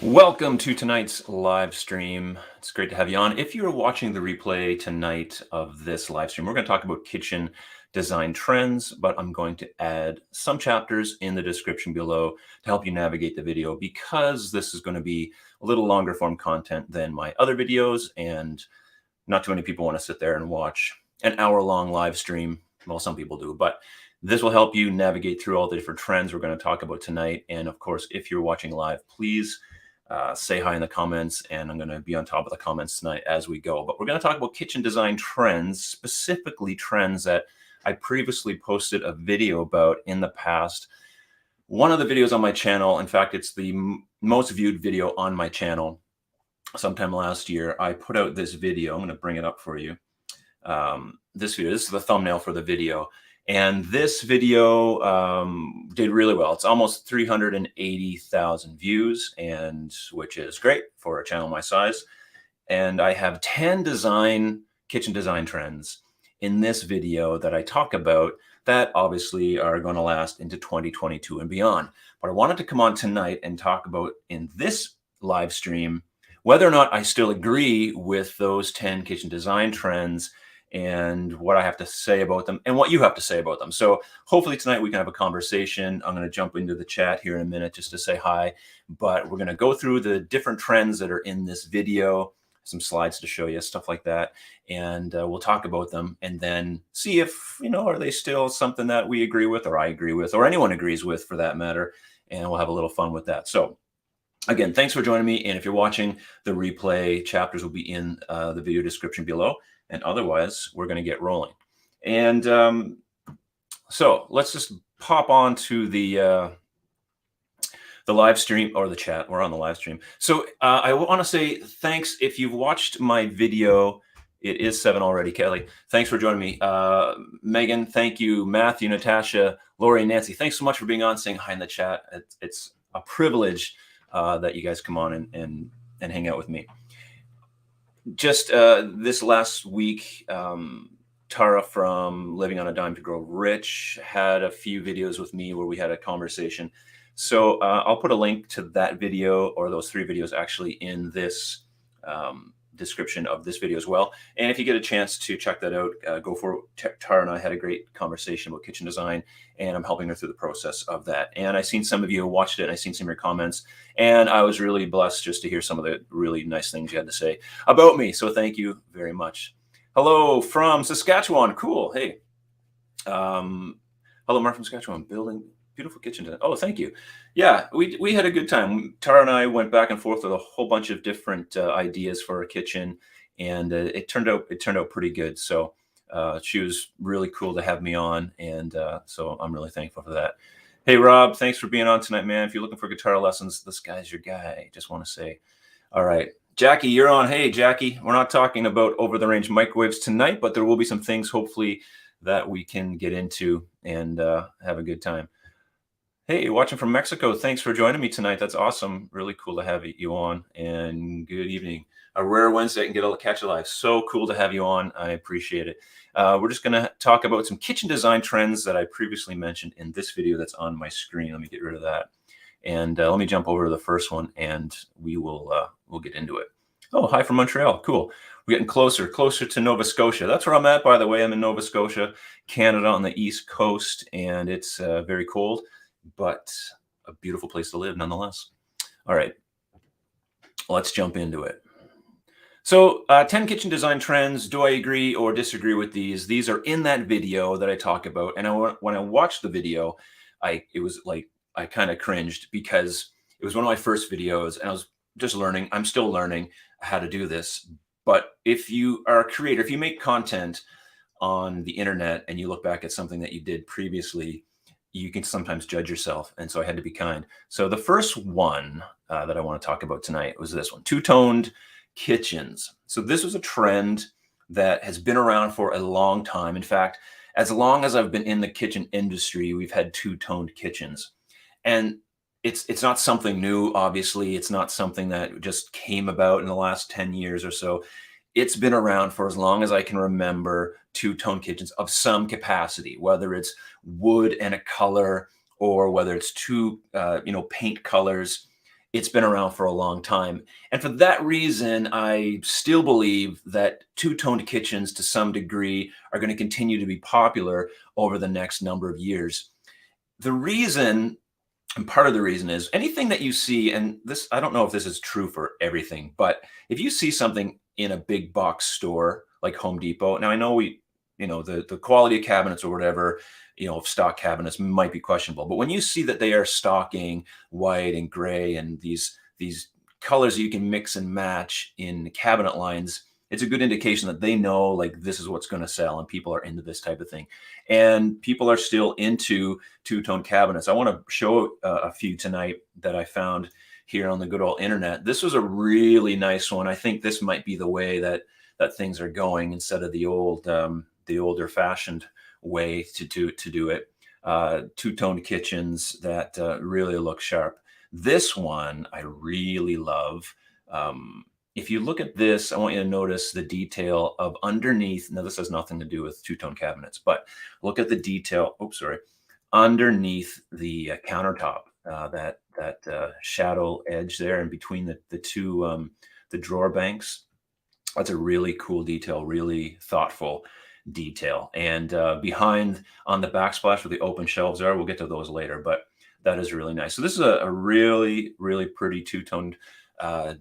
Welcome to tonight's live stream. It's great to have you on. If you're watching the replay tonight of this live stream, we're going to talk about kitchen design trends, but I'm going to add some chapters in the description below to help you navigate the video because this is going to be a little longer form content than my other videos, and not too many people want to sit there and watch an hour-long live stream. Well, some people do, but this will help you navigate through all the different trends we're going to talk about tonight. And of course, if you're watching live, please say hi in the comments, and I'm going to be on top of the comments tonight as we go. But we're going to talk about kitchen design trends, specifically trends that I previously posted a video about in the past. One of the videos on my channel, in fact, it's the most viewed video on my channel. Sometime last year, I put out this video. I'm going to bring it up for you. This is the thumbnail for the video. And this video did really well. It's almost 380,000 views, and which is great for a channel my size. And I have 10 kitchen design trends in this video that I talk about that obviously are going to last into 2022 and beyond. But I wanted to come on tonight and talk about in this live stream whether or not I still agree with those 10 kitchen design trends and what I have to say about them and what you have to say about them. So hopefully tonight we can have a conversation. I'm going to jump into the chat here in a minute just to say hi, but we're going to go through the different trends that are in this video, some slides to show you, stuff like that. And we'll talk about them and then see if, are they still something that we agree with, or I agree with, or anyone agrees with for that matter. And we'll have a little fun with that. So again, thanks for joining me. And if you're watching the replay, chapters will be in the video description below. And otherwise, we're going to get rolling. And so let's just pop on to the live stream or the chat. We're on the live stream. So I want to say thanks if you've watched my video. It is 7 already, Kelly. Thanks for joining me. Megan, thank you. Matthew, Natasha, Lori, Nancy, thanks so much for being on, saying hi in the chat. It's a privilege that you guys come on and hang out with me. Just this last week, Tawra from Living on a Dime to Grow Rich had a few videos with me where we had a conversation. So I'll put a link to that video, or those 3 videos actually, in this description of this video as well. And if you get a chance to check that out, go for it. Tawra and I had a great conversation about kitchen design, and I'm helping her through the process of that. And I've seen some of you who watched it, and I've seen some of your comments, and I was really blessed just to hear some of the really nice things you had to say about me. So thank you very much. Hello from Saskatchewan. Cool. Hey. Hello, Mark from Saskatchewan. Building beautiful kitchen today. Oh, thank you. Yeah, we had a good time. Tawra and I went back and forth with a whole bunch of different ideas for a kitchen, and it turned out pretty good. So she was really cool to have me on, and so I'm really thankful for that. Hey, Rob, thanks for being on tonight, man. If you're looking for guitar lessons, this guy's your guy. Just want to say, all right. Jackie, you're on. Hey, Jackie, we're not talking about over-the-range microwaves tonight, but there will be some things, hopefully, that we can get into and have a good time. Hey, watching from Mexico, thanks for joining me tonight. That's awesome. Really cool to have you on, and good evening. A rare Wednesday and get able to catch you live. So cool to have you on. I appreciate it. We're just going to talk about some kitchen design trends that I previously mentioned in this video that's on my screen. Let me get rid of that. And let me jump over to the first one, and we'll get into it. Oh, hi from Montreal. Cool. We're getting closer to Nova Scotia. That's where I'm at, by the way. I'm in Nova Scotia, Canada, on the East Coast, and it's very cold, but a beautiful place to live nonetheless. All right, let's jump into it. So 10 kitchen design trends. Do I agree or disagree with these? These are in that video that I talk about. And when I watched the video, it was like, I kind of cringed because it was one of my first videos and I was just learning. I'm still learning how to do this. But if you are a creator, if you make content on the internet and you look back at something that you did previously, you can sometimes judge yourself. And so I had to be kind. So the first one that I want to talk about tonight was this one: two-toned kitchens. So this was a trend that has been around for a long time. In fact, as long as I've been in the kitchen industry, we've had two-toned kitchens. And it's not something new, obviously. It's not something that just came about in the last 10 years or so. It's been around for as long as I can remember, two-tone kitchens of some capacity, whether it's wood and a color or whether it's two, paint colors. it's been around for a long time. And for that reason, I still believe that two-toned kitchens to some degree are going to continue to be popular over the next number of years. The reason, and part of the reason, is anything that you see, and this, I don't know if this is true for everything, but if you see something in a big box store like Home Depot, now I know the quality of cabinets or whatever, stock cabinets might be questionable, but when you see that they are stocking white and gray and these colors that you can mix and match in cabinet lines, it's a good indication that they know, like, this is what's going to sell and people are into this type of thing. And people are still into two-tone cabinets. I want to show a few tonight that I found here on the good old internet. This was a really nice one. I think this might be the way that things are going, instead of the older fashioned way to do it. Two-toned kitchens that really look sharp. This one I really love. If you look at this, I want you to notice the detail of underneath. Now, this has nothing to do with two-tone cabinets, but look at the detail. Oops, sorry. Underneath the countertop, that shadow edge there, and between the two the drawer banks. That's a really cool detail, really thoughtful detail. And behind on the backsplash where the open shelves are, we'll get to those later, but that is really nice. So this is a really, really pretty two-toned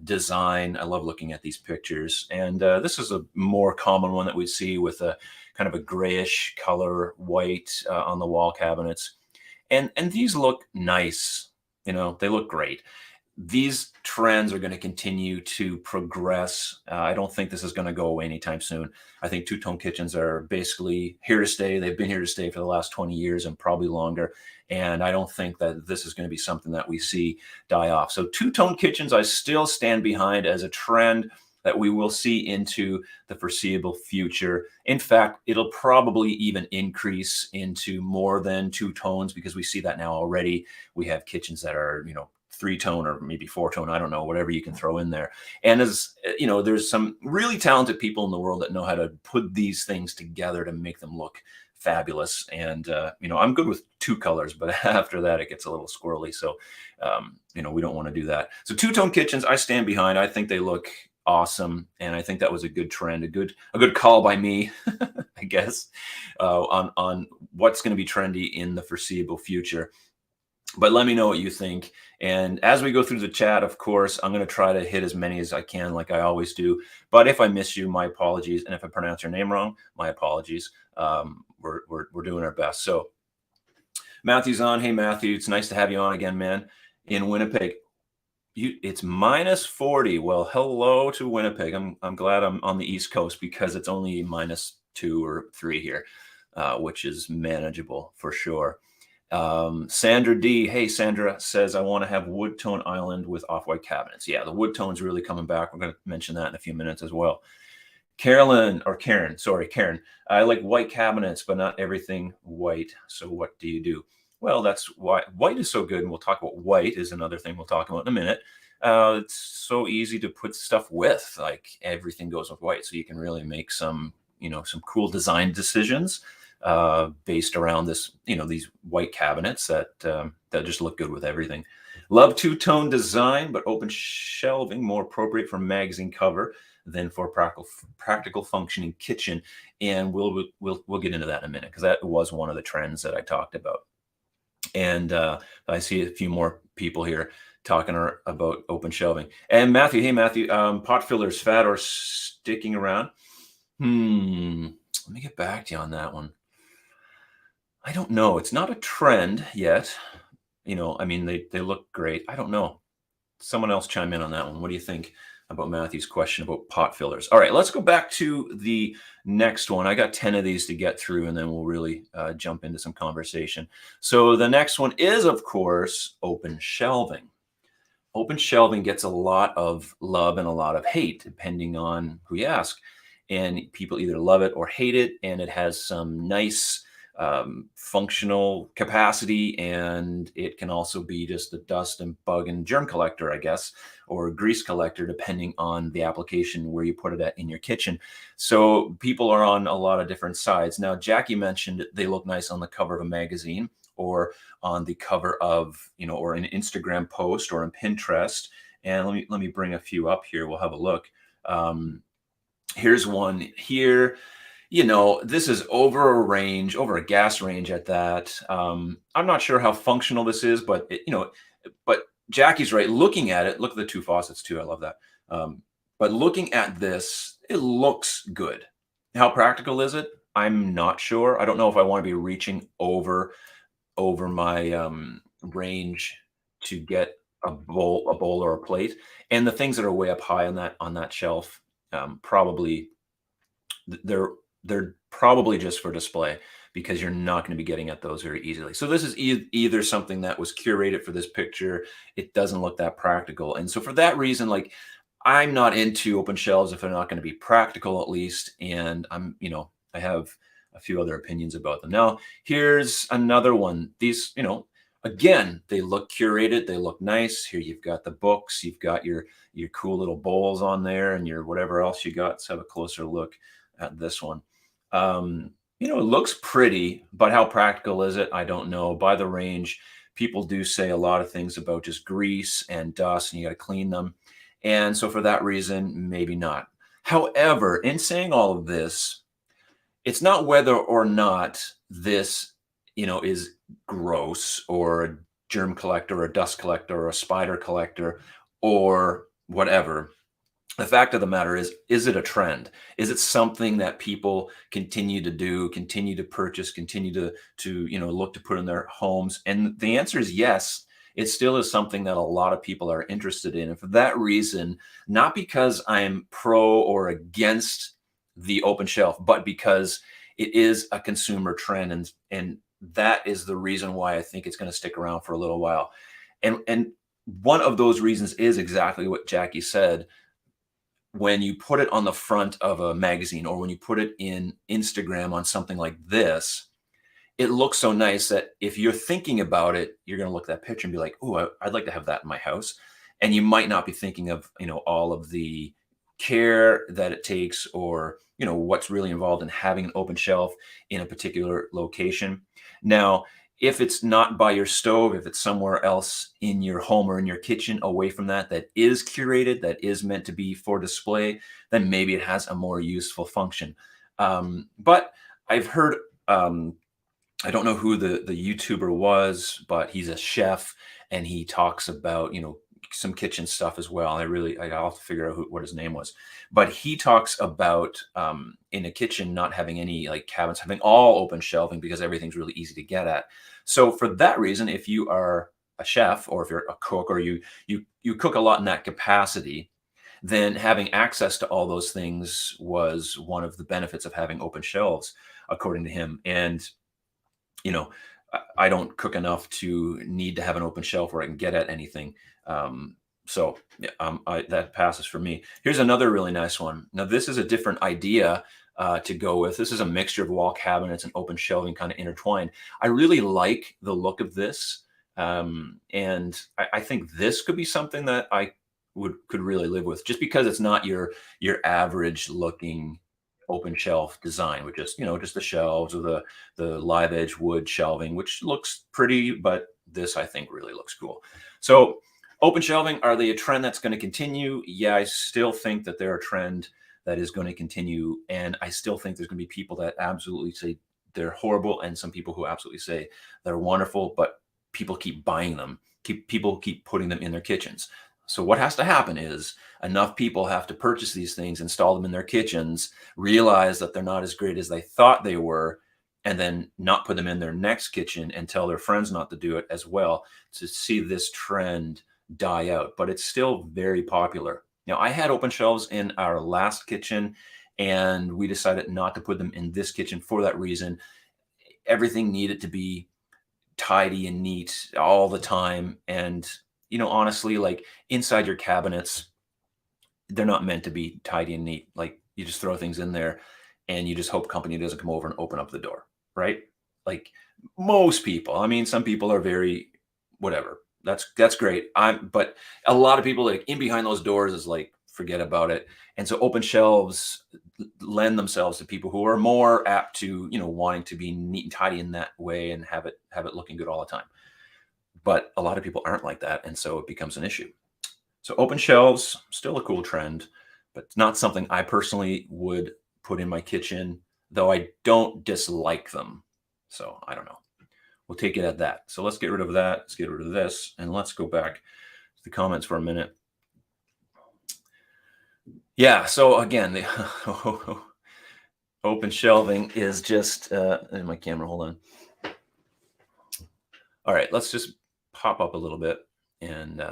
design. I love looking at these pictures. And this is a more common one that we see, with a kind of a grayish color, white on the wall cabinets. And these look nice. They look great. These trends are going to continue to progress. I don't think this is going to go away anytime soon. I think two-tone kitchens are basically here to stay. They've been here to stay for the last 20 years and probably longer. And I don't think that this is going to be something that we see die off. So two-tone kitchens, I still stand behind as a trend that we will see into the foreseeable future. In fact, it'll probably even increase into more than two tones, because we see that now already. We have kitchens that are, three-tone or maybe four-tone, I don't know, whatever you can throw in there. And as there's some really talented people in the world that know how to put these things together to make them look fabulous. And I'm good with two colors, but after that it gets a little squirrely. So we don't want to do that. So two-tone kitchens, I stand behind. I think they look awesome, and I think that was a good trend, a good call by me, I guess, on what's going to be trendy in the foreseeable future. But let me know what you think. And as we go through the chat, of course, I'm going to try to hit as many as I can, like I always do. But if I miss you, my apologies. And if I pronounce your name wrong, my apologies. We're doing our best. So Matthew's on. Hey, Matthew, it's nice to have you on again, man. In Winnipeg, it's -40. Well, hello to Winnipeg. I'm glad I'm on the East Coast, because it's only -2 or 3 here, which is manageable for sure. Sandra D. Hey, Sandra says, I want to have wood tone island with off-white cabinets. Yeah, the wood tone's really coming back. We're going to mention that in a few minutes as well. Karen, I like white cabinets, but not everything white. So what do you do? Well, that's why white is so good. And we'll talk about white is another thing we'll talk about in a minute. It's so easy to put stuff with, like everything goes with white. So you can really make some cool design decisions based around this, these white cabinets that just look good with everything. Love two-tone design, but open shelving more appropriate for magazine cover than for practical functioning kitchen. And we'll get into that in a minute, because that was one of the trends that I talked about. And I see a few more people here talking about open shelving. And Matthew, hey Matthew, pot fillers, fat or sticking around? Let me get back to you on that one. I don't know. It's not a trend yet. They look great. I don't know. Someone else chime in on that one. What do you think about Matthew's question about pot fillers? All right, let's go back to the next one. I got 10 of these to get through, and then we'll really jump into some conversation. So the next one is, of course, open shelving. Open shelving gets a lot of love and a lot of hate, depending on who you ask. And people either love it or hate it, and it has some nice functional capacity, and it can also be just a dust and bug and germ collector, I guess, or a grease collector, depending on the application where you put it at in your kitchen. So people are on a lot of different sides. Now, Jackie mentioned they look nice on the cover of a magazine or on the cover of, or an Instagram post or on Pinterest. And let me bring a few up here. We'll have a look. Um, Here's one here. This is over a gas range at that. I'm not sure how functional this is, but but Jackie's right. Looking at it, look at the two faucets too. I love that. But looking at this, it looks good. How practical is it? I'm not sure. I don't know if I want to be reaching over my range to get a bowl or a plate. And the things that are way up high on that shelf, probably they're they're probably just for display because you're not going to be getting at those very easily. So this is either something that was curated for this picture. It doesn't look that practical, and so for that reason, like, I'm not into open shelves if they're not going to be practical, at least. And I have a few other opinions about them. Now, here's another one. These, again, they look curated. They look nice. Here you've got the books. You've got your cool little bowls on there, and your whatever else you got. Let's have a closer look at this one. It looks pretty, but how practical is it? I don't know. By the range, people do say a lot of things about just grease and dust, and you got to clean them. And so for that reason, maybe not. However, in saying all of this, it's not whether or not this, is gross or a germ collector or a dust collector or a spider collector or whatever. The fact of the matter is it a trend? Is it something that people continue to do, continue to purchase, continue to look to put in their homes? And the answer is yes. It still is something that a lot of people are interested in. And for that reason, not because I'm pro or against the open shelf, but because it is a consumer trend. And that is the reason why I think it's going to stick around for a little while. And one of those reasons is exactly what Jackie said. When you put it on the front of a magazine or when you put it in Instagram on something like this, it looks so nice that if you're thinking about it, you're going to look at that picture and be like, "Oh, I'd like to have that in my house." And you might not be thinking of, all of the care that it takes, or, what's really involved in having an open shelf in a particular location. Now, if it's not by your stove, if it's somewhere else in your home or in your kitchen away from that is curated, that is meant to be for display, then maybe it has a more useful function. But I've heard, I don't know who the YouTuber was, but he's a chef and he talks about, some kitchen stuff as well. I'll have to figure out what his name was, but he talks about, in a kitchen, not having any like cabinets, having all open shelving because everything's really easy to get at. So for that reason, if you are a chef or if you're a cook or you cook a lot in that capacity, then having access to all those things was one of the benefits of having open shelves, according to him. And you know, I don't cook enough to need to have an open shelf where I can get at anything. So yeah, that passes for me. Here's another really nice one. Now, this is a different idea to go with. This is a mixture of wall cabinets and open shelving kind of intertwined. I really like the look of this. And I think this could be something that I could really live with, just because it's not your average looking open shelf design with just the shelves or the live edge wood shelving, which looks pretty, but this I think really looks cool. So open shelving, are they a trend that's going to continue? Yeah, I still think that they're a trend that is going to continue. And I still think there's going to be people that absolutely say they're horrible and some people who absolutely say they're wonderful, but people keep buying them. People keep putting them in their kitchens. So what has to happen is enough people have to purchase these things, install them in their kitchens, realize that they're not as great as they thought they were, and then not put them in their next kitchen and tell their friends not to do it as well, to see this trend die out. But it's still very popular. Now, I had open shelves in our last kitchen, and we decided not to put them in this kitchen for that reason. Everything needed to be tidy and neat all the time. And, honestly, like inside your cabinets, they're not meant to be tidy and neat. Like you just throw things in there and you just hope company doesn't come over and open up the door, right? Like most people. I mean, some people are very whatever. That's great. But a lot of people, like in behind those doors, is like forget about it. And so open shelves lend themselves to people who are more apt to, wanting to be neat and tidy in that way and have it looking good all the time. But a lot of people aren't like that, and so it becomes an issue. So open shelves, still a cool trend, but not something I personally would put in my kitchen, though I don't dislike them. So I don't know. We'll take it at that. So let's get rid of that. Let's get rid of this. And let's go back to the comments for a minute. Yeah. So again, the open shelving is just, in my camera, hold on. All right, let's just pop up a little bit and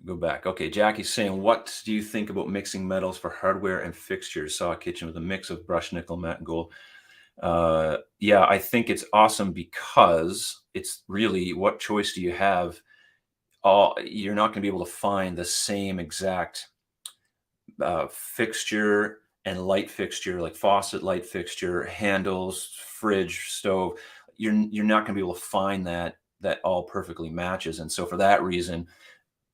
go back. Okay, Jackie's saying, what do you think about mixing metals for hardware and fixtures? Saw a kitchen with a mix of brushed nickel, matte, and gold. Yeah, I think it's awesome because it's really, what choice do you have? You're not going to be able to find the same exact fixture and light fixture, like faucet, light fixture, handles, fridge, stove. You're not going to be able to find that all perfectly matches. And so for that reason,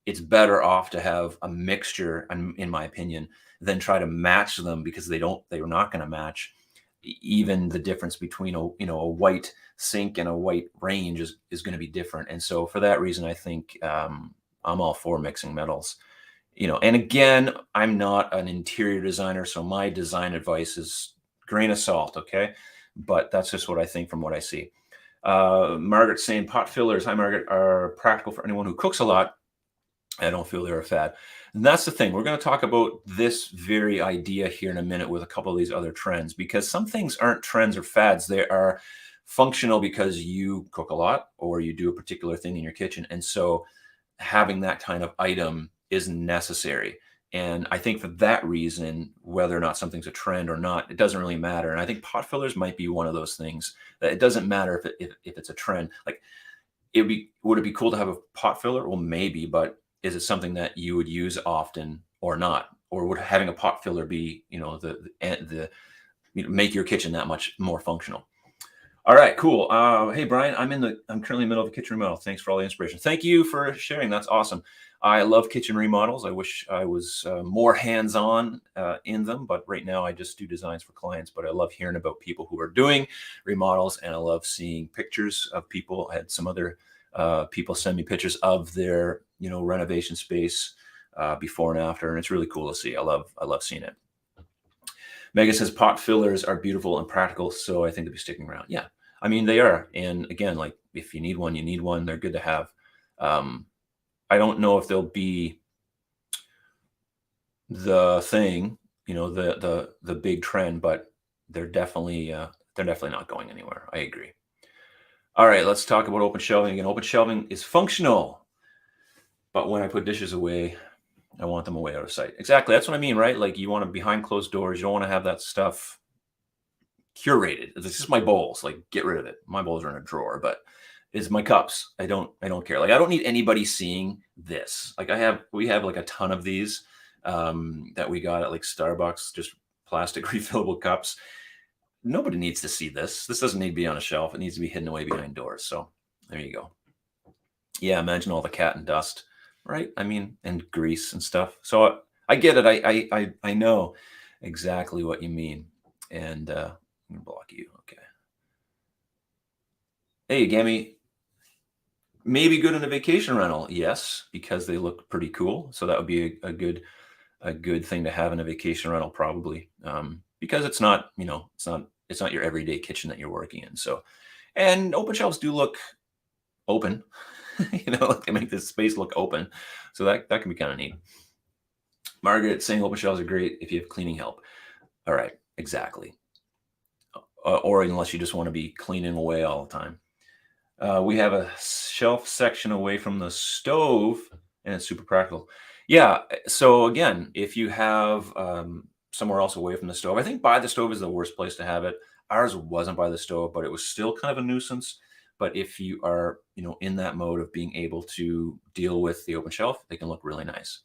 it's better off to have a mixture, in my opinion, than try to match them, because they're not going to match. Even the difference between a white sink and a white range is going to be different. And so for that reason, I think I'm all for mixing metals. And again, I'm not an interior designer, so my design advice is grain of salt, okay? But that's just what I think from what I see. Margaret's saying pot fillers, hi Margaret, are practical for anyone who cooks a lot. I don't feel they're a fad. And that's the thing. We're going to talk about this very idea here in a minute with a couple of these other trends, because some things aren't trends or fads. They are functional because you cook a lot or you do a particular thing in your kitchen. And so having that kind of item is necessary. And I think for that reason, whether or not something's a trend or not, it doesn't really matter. And I think pot fillers might be one of those things that it doesn't matter if it's a trend. Like, would it be cool to have a pot filler? Well, maybe, but is it something that you would use often or not? Or would having a pot filler be, make your kitchen that much more functional? All right, cool. Hey, Brian, I'm currently in the middle of a kitchen remodel. Thanks for all the inspiration. Thank you for sharing. That's awesome. I love kitchen remodels. I wish I was more hands-on in them, but right now I just do designs for clients. But I love hearing about people who are doing remodels, and I love seeing pictures of people. I had some other people send me pictures of their, renovation space before and after, and it's really cool to see. I love seeing it. Megan says pot fillers are beautiful and practical, so I think they'll be sticking around. Yeah, I mean, they are. And again, like, if you need one, you need one. They're good to have. I don't know if they'll be the thing, the big trend, but they're definitely not going anywhere. I agree. All right, let's talk about open shelving again. Open shelving is functional, but when I put dishes away, I want them away out of sight. Exactly. That's what I mean, right? Like, you want them behind closed doors. You don't want to have that stuff curated. This is my bowls. Like, get rid of it. My bowls are in a drawer, but it's my cups. I don't care. Like, I don't need anybody seeing this. Like, we have like a ton of these that we got at like Starbucks, just plastic refillable cups. Nobody needs to see this. This doesn't need to be on a shelf. It needs to be hidden away behind doors. So there you go. Yeah, imagine all the cat and dust, right? I mean, and grease and stuff. So I get it. I know exactly what you mean. And I'm gonna block you. Okay. Hey, Gammy, maybe good in a vacation rental. Yes, because they look pretty cool. So that would be a good thing to have in a vacation rental, probably. Because it's not, it's not your everyday kitchen that you're working in. So, and open shelves do look open. They make this space look open. So that can be kind of neat. Margaret saying open shelves are great if you have cleaning help. All right, exactly. Or unless you just want to be cleaning away all the time. We have a shelf section away from the stove, and it's super practical. Yeah. So again, if you have somewhere else away from the stove, I think by the stove is the worst place to have it. Ours wasn't by the stove, but it was still kind of a nuisance. But if you are, in that mode of being able to deal with the open shelf, they can look really nice.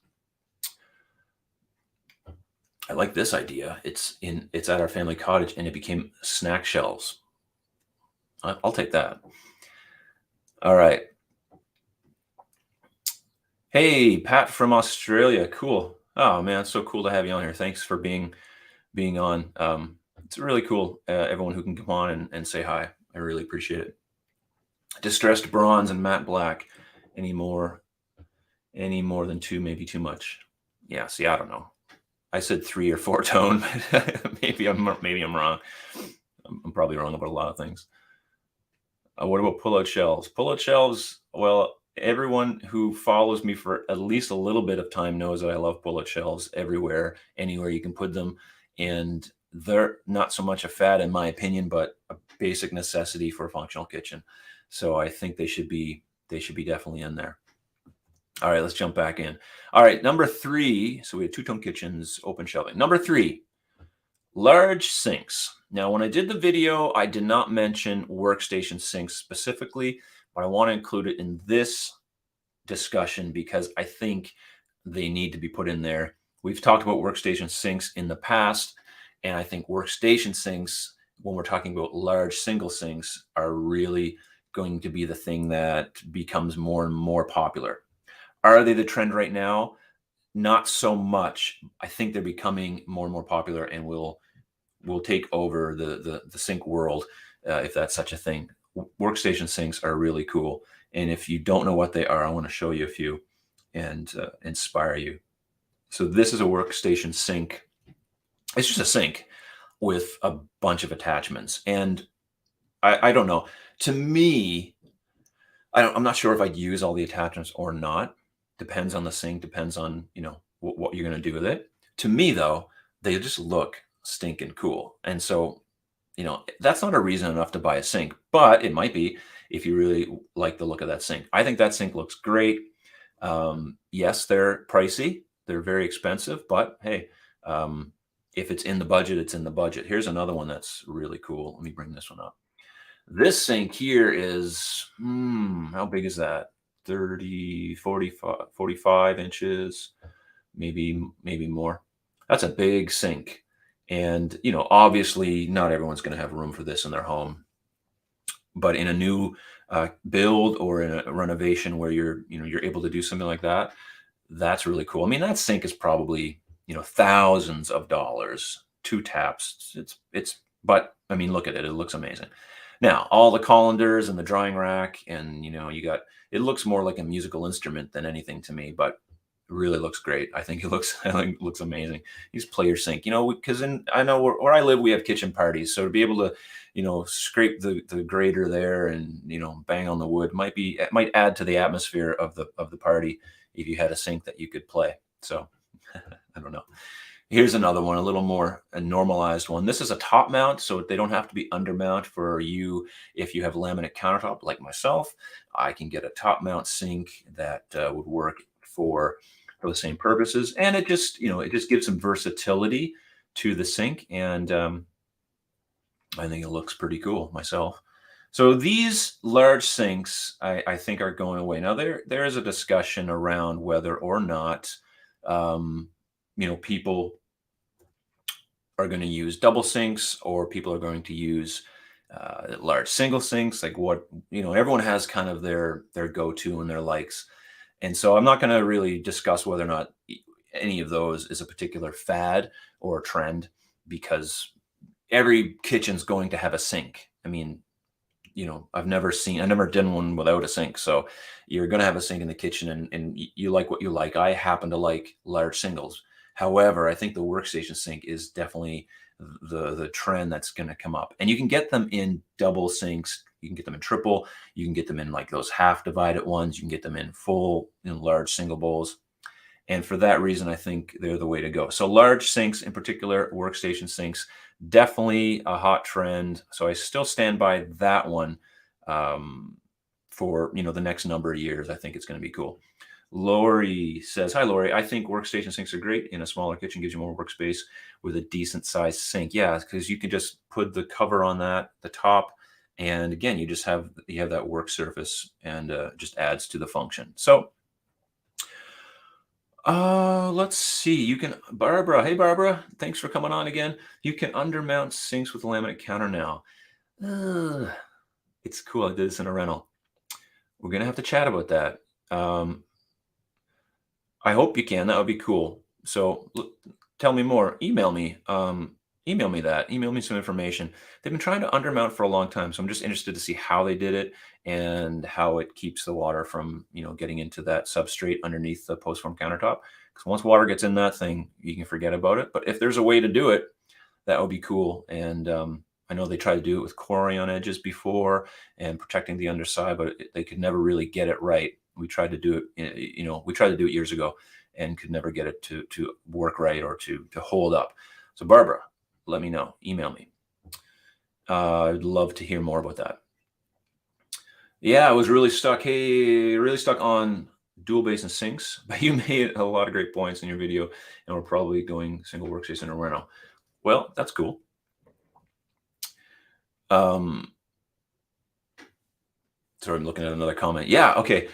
I like this idea. It's at our family cottage, and it became snack shelves. I'll take that. All right. Hey, Pat from Australia. Cool. Oh man, it's so cool to have you on here. Thanks for being on. It's really cool. Everyone who can come on and say hi. I really appreciate it. Distressed bronze and matte black. Any more? Any more than two, maybe too much. Yeah. See, I don't know. I said 3 or 4 tone. Maybe I'm wrong. I'm probably wrong about a lot of things. What about pull-out shelves? Pull-out shelves. Well, everyone who follows me for at least a little bit of time knows that I love pull-out shelves everywhere, anywhere you can put them, and they're not so much a fad in my opinion, but a basic necessity for a functional kitchen. So I think they should be definitely in there. All right, let's jump back in. All right, number three. So we have two-tone kitchens, open shelving. Number three, large sinks. Now, when I did the video, I did not mention workstation sinks specifically, but I want to include it in this discussion because I think they need to be put in there. We've talked about workstation sinks in the past, and I think workstation sinks, when we're talking about large single sinks, are really going to be the thing that becomes more and more popular. Are they the trend right now? Not so much. I think they're becoming more and more popular and will take over the sink world, if that's such a thing. Workstation sinks are really cool, and if you don't know what they are, I want to show you a few and inspire you. So this is a workstation sink. It's just a sink with a bunch of attachments, and I don't know. To me, I'm not sure if I'd use all the attachments or not. Depends on the sink. Depends on what you're going to do with it. To me, though, they just look stinking cool, and so that's not a reason enough to buy a sink, but it might be if you really like the look of that sink. I think that sink looks great. Yes, they're pricey. They're very expensive, but hey, if it's in the budget, it's in the budget. Here's another one that's really cool. Let me bring this one up. This sink here is, how big is that? 30, 45, 45 inches, maybe more. That's a big sink. And, obviously not everyone's going to have room for this in their home, but in a new build or in a renovation where you're able to do something like that, that's really cool. I mean, that sink is probably, thousands of dollars, two taps. But I mean, look at it. It looks amazing. Now, all the colanders and the drying rack, and it looks more like a musical instrument than anything to me, but it really looks great. I think it looks amazing. Use player sink, because I know where I live, we have kitchen parties. So to be able to, scrape the grater there and, bang on the wood it might add to the atmosphere of the party if you had a sink that you could play. So I don't know. Here's another one, a little more a normalized one. This is a top mount, so they don't have to be under mount for you. If you have laminate countertop like myself, I can get a top mount sink that would work for the same purposes, and it just gives some versatility to the sink, and I think it looks pretty cool myself. So these large sinks, I think, are going away. Now there is a discussion around whether or not people are going to use double sinks or people are going to use large single sinks. Like everyone has kind of their go-to and their likes. And so I'm not going to really discuss whether or not any of those is a particular fad or a trend, because every kitchen's going to have a sink. I mean, I never done one without a sink. So you're going to have a sink in the kitchen, and you like what you like. I happen to like large singles. However, I think the workstation sink is definitely the trend that's going to come up. And you can get them in double sinks. You can get them in triple. You can get them in like those half divided ones. You can get them in full, large single bowls. And for that reason, I think they're the way to go. So large sinks, in particular, workstation sinks, definitely a hot trend. So I still stand by that one for the next number of years. I think it's going to be cool. Lori says, "Hi, Lori. I think workstation sinks are great. In a smaller kitchen, gives you more workspace with a decent sized sink." Yeah, because you can just put the cover on the top, and again, you have that work surface, and just adds to the function. So, let's see. You can, Barbara. Hey, Barbara. Thanks for coming on again. You can undermount sinks with a laminate counter now. It's cool. I did this in a rental. We're gonna have to chat about that. I hope you can. That would be cool. So tell me more. Email me. Email me that. Email me some information. They've been trying to undermount for a long time, so I'm just interested to see how they did it and how it keeps the water from getting into that substrate underneath the post form countertop. Because once water gets in that thing, you can forget about it. But if there's a way to do it, that would be cool. And I know they tried to do it with corian edges before and protecting the underside, but they could never really get it right. We tried to do it, we tried to do it years ago and could never get it to work right or to hold up. So Barbara, let me know. Email me. I'd love to hear more about that. Yeah, I was really stuck. Hey, really stuck on dual basin sinks, but you made a lot of great points in your video, and we're probably going single workstation or reno. Well, that's cool. Sorry, I'm looking at another comment. Yeah, okay.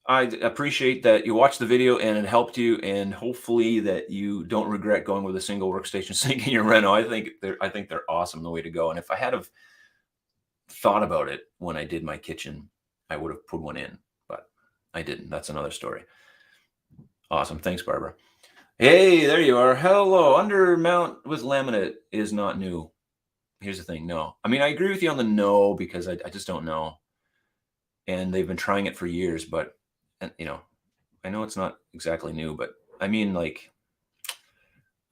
I appreciate that you watched the video and it helped you, and hopefully that you don't regret going with a single workstation sink in your reno. I think they're awesome, the way to go. And if I had have thought about it when I did my kitchen, I would have put one in, but I didn't. That's another story. Awesome. Thanks, Barbara. Hey, there you are. Hello. Undermount with laminate is not new. Here's the thing. No. I mean, I agree with you on the no, because I just don't know. And they've been trying it for years, but I know it's not exactly new, but I mean, like,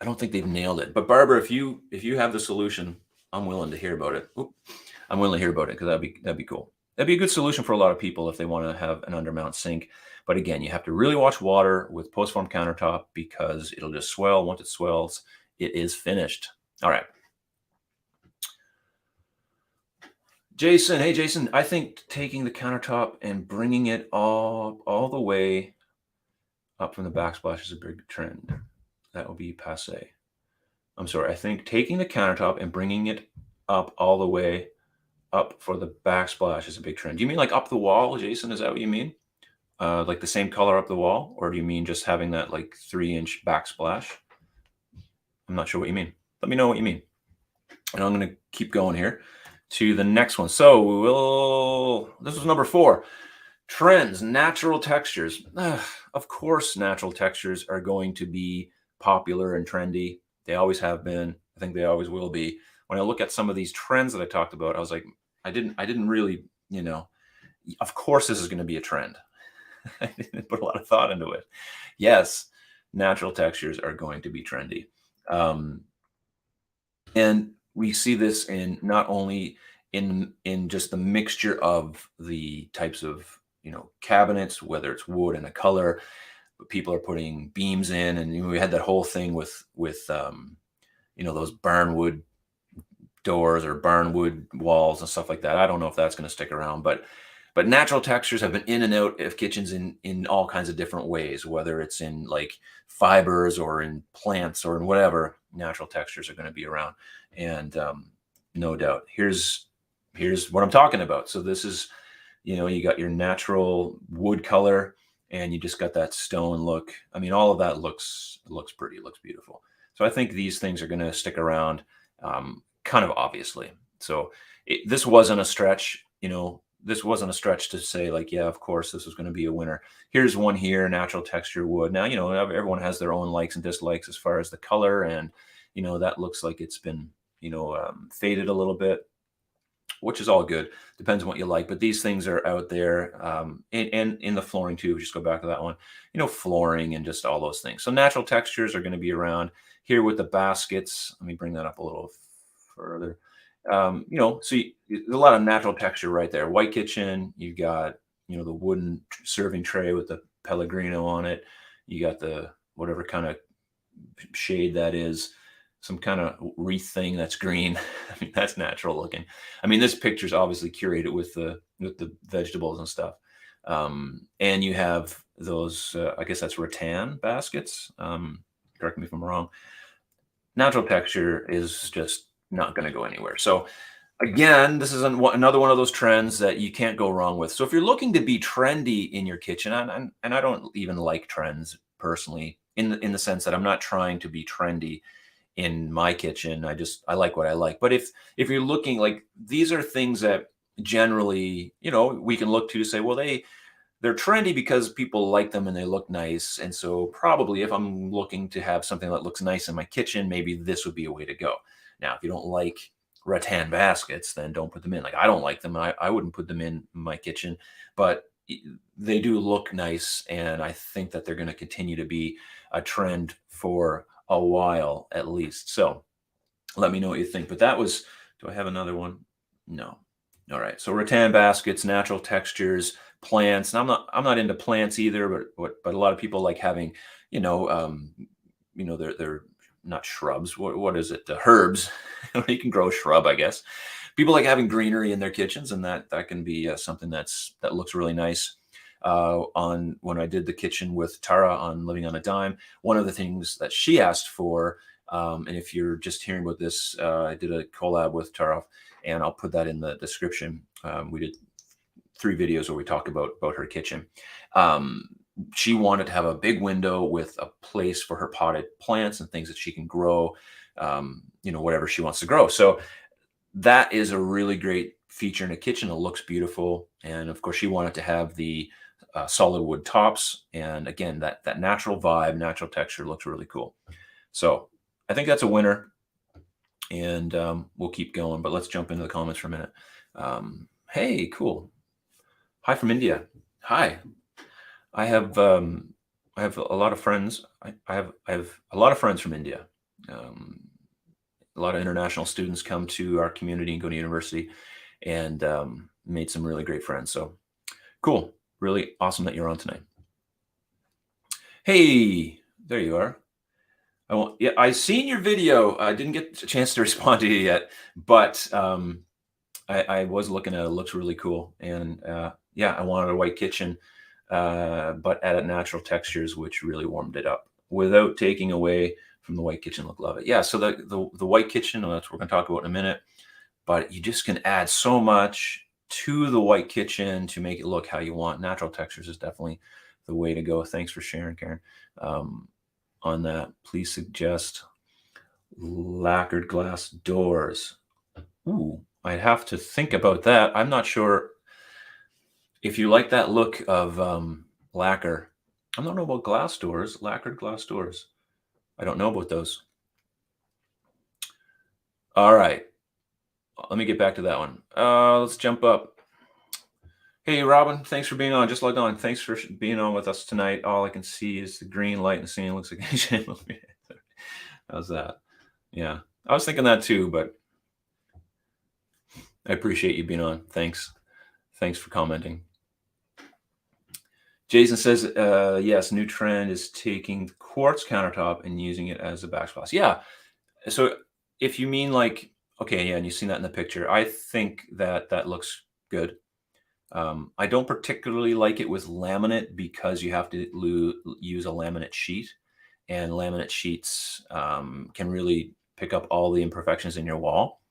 I don't think they've nailed it. But Barbara, if you have the solution, I'm willing to hear about it. I'm willing to hear about it, because that'd be cool. That'd be a good solution for a lot of people if they want to have an undermount sink. But again, you have to really watch water with post-form countertop, because it'll just swell. Once it swells, it is finished. All right. Jason, hey Jason, I think taking the countertop and bringing it all the way up from the backsplash is a big trend. That will be passe. I'm sorry. I think taking the countertop and bringing it up all the way up for the backsplash is a big trend. Do you mean like up the wall, Jason? Is that what you mean? Like the same color up the wall? Or do you mean just having that like 3-inch backsplash? I'm not sure what you mean. Let me know what you mean. And I'm going to keep going here to the next one. So this was number 4. Trends, natural textures. Of course, natural textures are going to be popular and trendy. They always have been. I think they always will be. When I look at some of these trends that I talked about, I was like, I didn't really, of course this is going to be a trend. I didn't put a lot of thought into it. Yes, natural textures are going to be trendy. And we see this in not only in just the mixture of the types of cabinets, whether it's wood and a color, but people are putting beams in, and we had that whole thing with those barnwood doors or barnwood walls and stuff like that. I don't know if that's going to stick around, but natural textures have been in and out of kitchens in all kinds of different ways, whether it's in like fibers or in plants or in whatever. Natural textures are going to be around, and no doubt. Here's what I'm talking about. So this is, you got your natural wood color, and you just got that stone look. I mean, all of that looks pretty, looks beautiful. So I think these things are going to stick around, kind of obviously. So this wasn't a stretch, this wasn't a stretch to say like, yeah, of course, this was going to be a winner. Here's one here, natural texture wood. Now, everyone has their own likes and dislikes as far as the color, and, that looks like it's been, faded a little bit, which is all good. Depends on what you like. But these things are out there, and in the flooring too. Just go back to that one, flooring and just all those things. So natural textures are going to be around here with the baskets. Let me bring that up a little further. So there's a lot of natural texture right there. White kitchen, you got, the wooden serving tray with the Pellegrino on it. You got the whatever kind of shade that is, some kind of wreath thing that's green. I mean, that's natural looking. I mean, this picture's obviously curated with the vegetables and stuff. And you have those, I guess that's rattan baskets. Correct me if I'm wrong. Natural texture is just not going to go anywhere. So again, this is another one of those trends that you can't go wrong with. So if you're looking to be trendy in your kitchen, and I don't even like trends personally, in the sense that I'm not trying to be trendy in my kitchen. I like what I like. But if you're looking, like, these are things that generally, we can look to say, well, they they're trendy because people like them and they look nice. And so probably if I'm looking to have something that looks nice in my kitchen, maybe this would be a way to go. Now, if you don't like rattan baskets, then don't put them in. Like I don't like them. I wouldn't put them in my kitchen, but they do look nice. And I think that they're going to continue to be a trend for a while at least. So let me know what you think. But that was, do I have another one? No. All right. So rattan baskets, natural textures, plants. And I'm not into plants either, but a lot of people like having, they're not shrubs. What is it? The herbs. You can grow a shrub, I guess. People like having greenery in their kitchens, and that can be something that looks really nice. On when I did the kitchen with Tawra on Living on a Dime, one of the things that she asked for, and if you're just hearing about this, I did a collab with Tawra, and I'll put that in the description. We did 3 videos where we talked about her kitchen. She wanted to have a big window with a place for her potted plants and things that she can grow, whatever she wants to grow. So that is a really great feature in a kitchen. It looks beautiful. And of course, she wanted to have the solid wood tops. And again, that natural vibe, natural texture looks really cool. So I think that's a winner. And we'll keep going, but let's jump into the comments for a minute. Hey, cool. Hi from India. Hi. I have a lot of friends. I have a lot of friends from India. A lot of international students come to our community and go to university, and made some really great friends. So cool. Really awesome that you're on tonight. Hey, there you are. I seen your video. I didn't get a chance to respond to you yet, but I was looking at it. It looks really cool. And I wanted a white kitchen, but added natural textures, which really warmed it up without taking away from the white kitchen look. Love it. Yeah. So the white kitchen, that's what we're going to talk about in a minute, but you just can add so much to the white kitchen to make it look how you want. Natural textures is definitely the way to go. Thanks for sharing, Karen. On that, please suggest lacquered glass doors. Ooh, I'd have to think about that. I'm not sure if you like that look of lacquer. I don't know about glass doors, lacquered glass doors. I don't know about those. All right. Let me get back to that one. Let's jump up. Hey, Robin, thanks for being on. Just logged on. Thanks for being on with us tonight. All I can see is the green light and the scene looks like a shame movie. How's that? Yeah, I was thinking that too, but I appreciate you being on. Thanks. Thanks for commenting. Jason says, yes, new trend is taking quartz countertop and using it as a backsplash. Yeah. So if you mean like, okay, yeah, and you've seen that in the picture, I think that looks good. I don't particularly like it with laminate because you have to use a laminate sheet, and laminate sheets can really pick up all the imperfections in your wall.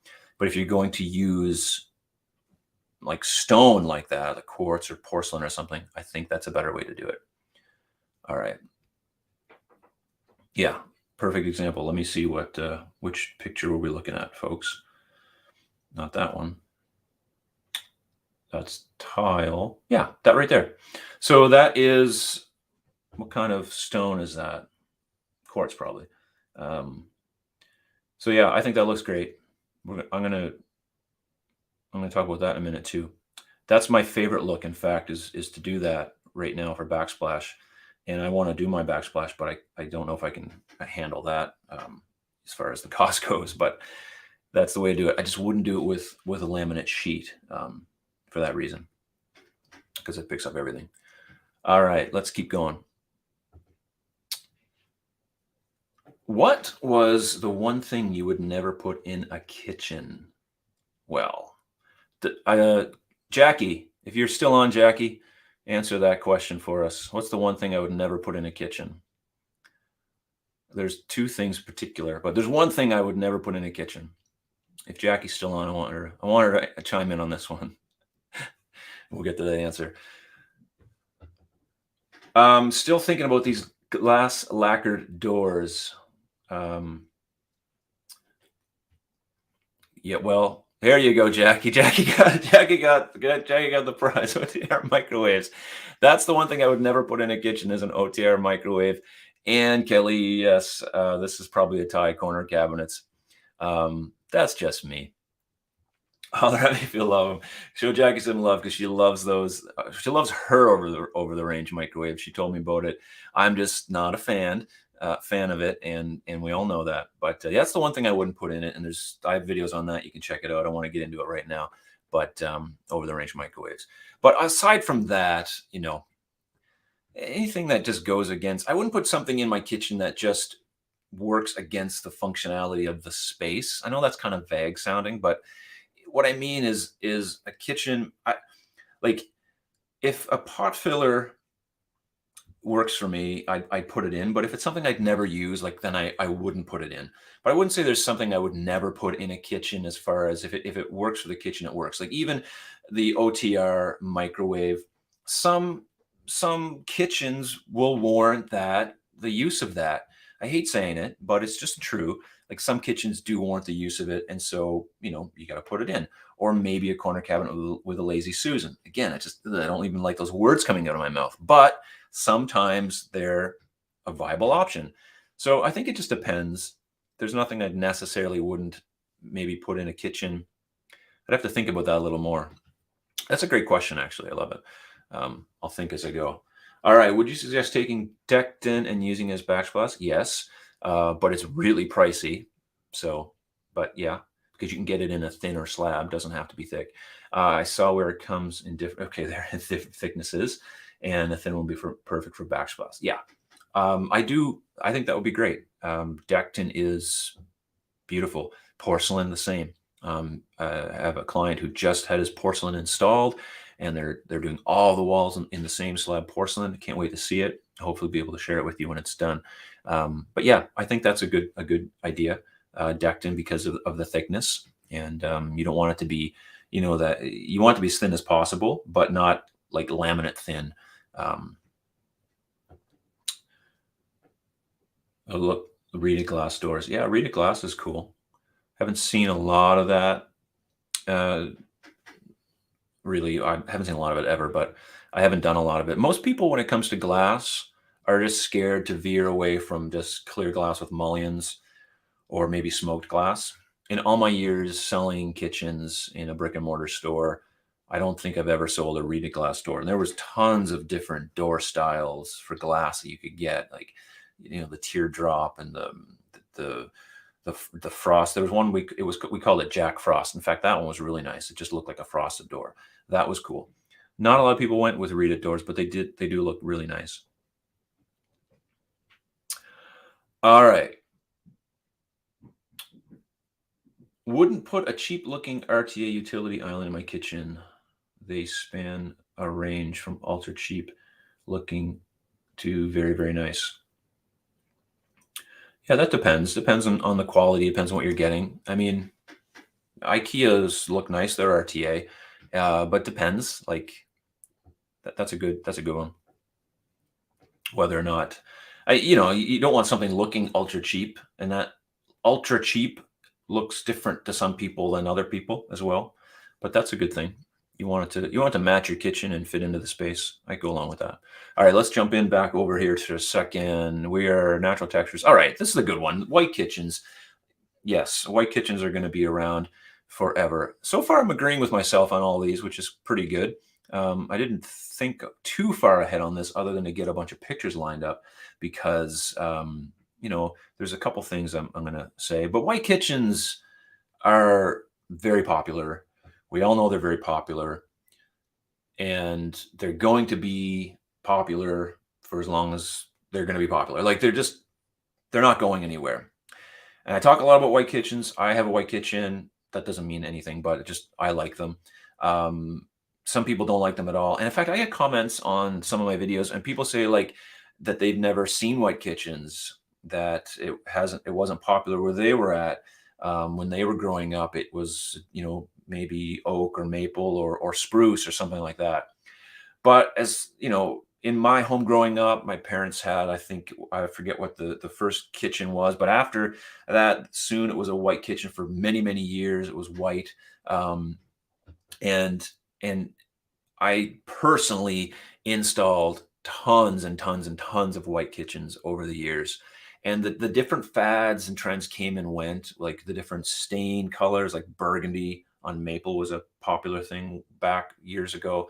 But if you're going to use like stone like that, like quartz or porcelain or something, I think that's a better way to do it. All right. Yeah, perfect example. Let me see which picture were we looking at, folks? Not that one. That's tile. Yeah, that right there. So that is, what kind of stone is that? Quartz, probably. So yeah, I think that looks great. I'm gonna talk about that in a minute too. That's my favorite look, in fact, is to do that right now for backsplash. And I want to do my backsplash, but I don't know if I can handle that as far as the cost goes. But that's the way to do it. I just wouldn't do it with a laminate sheet for that reason, because it picks up everything. All right, let's keep going. What was the one thing you would never put in a kitchen? Well, Jackie, if you're still on, Jackie, answer that question for us. What's the one thing I would never put in a kitchen? There's 2 things particular, but there's one thing I would never put in a kitchen. If Jackie's still on, I want her to chime in on this one. We'll get to the answer. Still thinking about these glass lacquered doors. Yeah, well, There you go, Jackie. Jackie got the prize. OTR microwaves. That's the one thing I would never put in a kitchen is an OTR microwave. And Kelly, yes, this is probably a tie, corner cabinets. That's just me. I'll have you feel love 'em. Show Jackie some love because she loves those. She loves her over the range microwave. She told me about it. I'm just not a fan of it, and we all know that. But yeah, that's the one thing I wouldn't put in it. And I have videos on that. You can check it out. I don't want to get into it right now, but over the range microwaves. But aside from that, anything that just goes against, I wouldn't put something in my kitchen that just works against the functionality of the space. I know that's kind of vague sounding, but what I mean is a kitchen. Like if a pot filler works for me, I put it in. But if it's something I'd never use, like then I wouldn't put it in. But I wouldn't say there's something I would never put in a kitchen as far as if it works for the kitchen, it works. Like even the OTR microwave, some some kitchens will warrant the use of that. I hate saying it, but it's just true. Like some kitchens do warrant the use of it, and so you got to put it in. Or maybe a corner cabinet with a lazy Susan. Again, I don't even like those words coming out of my mouth, but sometimes they're a viable option. So I think it just depends. There's nothing I'd necessarily wouldn't maybe put in a kitchen. I'd have to think about that a little more. That's a great question, actually. I love it. I'll think as I go. All right. Would you suggest taking Decton and using it as backsplash? Yes, but it's really pricey. So, but yeah, because you can get it in a thinner slab. Doesn't have to be thick. I saw where it comes in different. Okay, they're in different thicknesses, and the thin will be perfect for backsplash. Yeah, I do. I think that would be great. Decton is beautiful. Porcelain, the same. I have a client who just had his porcelain installed, and they're doing all the walls in the same slab porcelain. Can't wait to see it. Hopefully, be able to share it with you when it's done. But yeah, I think that's a good idea. Decked in because of the thickness, and you don't want it to be, that you want it to be as thin as possible, but not like laminate thin. Oh, look, Rita glass doors. Yeah, Rita glass is cool. Haven't seen a lot of that. Uh, really, I haven't seen a lot of it ever, but I haven't done a lot of it. Most people, when it comes to glass, are just scared to veer away from just clear glass with mullions or maybe smoked glass. In all my years selling kitchens in a brick and mortar store, I don't think I've ever sold a Rita glass door. And there was tons of different door styles for glass that you could get, like the teardrop and the the frost. There was one we called it Jack Frost. In fact, that one was really nice. It just looked like a frosted door. That was cool. Not a lot of people went with Rita doors, but they do look really nice. All right. Wouldn't put a cheap looking RTA utility island in my kitchen. They span a range from ultra cheap looking to very, very nice. Yeah, that depends. Depends on the quality, depends on what you're getting. I mean, IKEA's look nice, they're RTA. But depends. Like that's a good one. Whether or not you don't want something looking ultra cheap, and that ultra cheap looks different to some people than other people as well. But that's a good thing. You want it to match your kitchen and fit into the space. I go along with that. All right, let's jump in back over here to a second. We are natural textures. All right, this is a good one. White kitchens. Yes, white kitchens are going to be around forever. So far, I'm agreeing with myself on all these, which is pretty good. I didn't think too far ahead on this other than to get a bunch of pictures lined up because, there's a couple things I'm going to say. But white kitchens are very popular. We all know they're very popular, and they're going to be popular for as long as they're going to be popular. Like they're not going anywhere. And I talk a lot about white kitchens. I have a white kitchen. That doesn't mean anything, but I like them. Some people don't like them at all. And in fact, I get comments on some of my videos, and people say like that they've never seen white kitchens, that it wasn't popular where they were at when they were growing up. It was maybe oak or maple or spruce or something like that. But as in my home growing up, my parents had, I think, I forget what the first kitchen was, but after that, soon it was a white kitchen for many, many years. It was white. Um, and and I personally installed tons and tons and tons of white kitchens over the years. And the different fads and trends came and went, like the different stain colors, like burgundy on maple was a popular thing back years ago.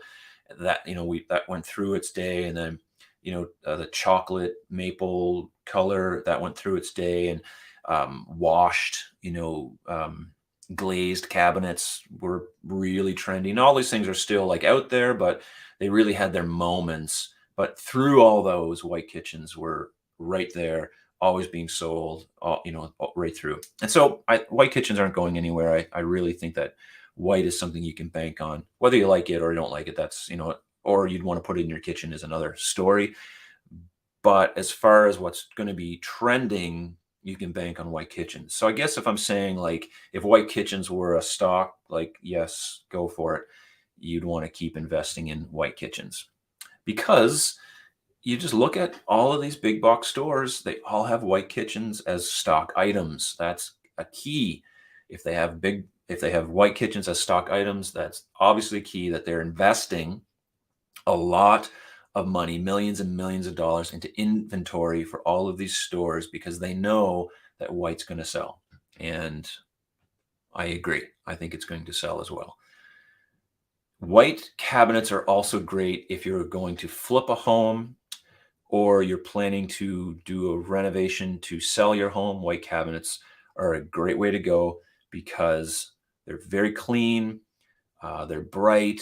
That, we that went through its day, and then the chocolate maple color that went through its day, and washed, glazed cabinets were really trendy. And all these things are still like out there, but they really had their moments. But through all those, white kitchens were right there, always being sold, right through. And so white kitchens aren't going anywhere. I really think that white is something you can bank on, whether you like it or you don't like it. That's, or you'd want to put it in your kitchen is another story. But as far as what's going to be trending, you can bank on white kitchens. So I guess if I'm saying, like, if white kitchens were a stock, like, yes, go for it. You'd want to keep investing in white kitchens, because you just look at all of these big box stores, they all have white kitchens as stock items. That's a key. If they have white kitchens as stock items, that's obviously key that they're investing a lot of money, millions and millions of dollars, into inventory for all of these stores, because they know that white's going to sell. And I agree. I think it's going to sell as well. White cabinets are also great if you're going to flip a home, or you're planning to do a renovation to sell your home. White cabinets are a great way to go, because they're very clean, they're bright,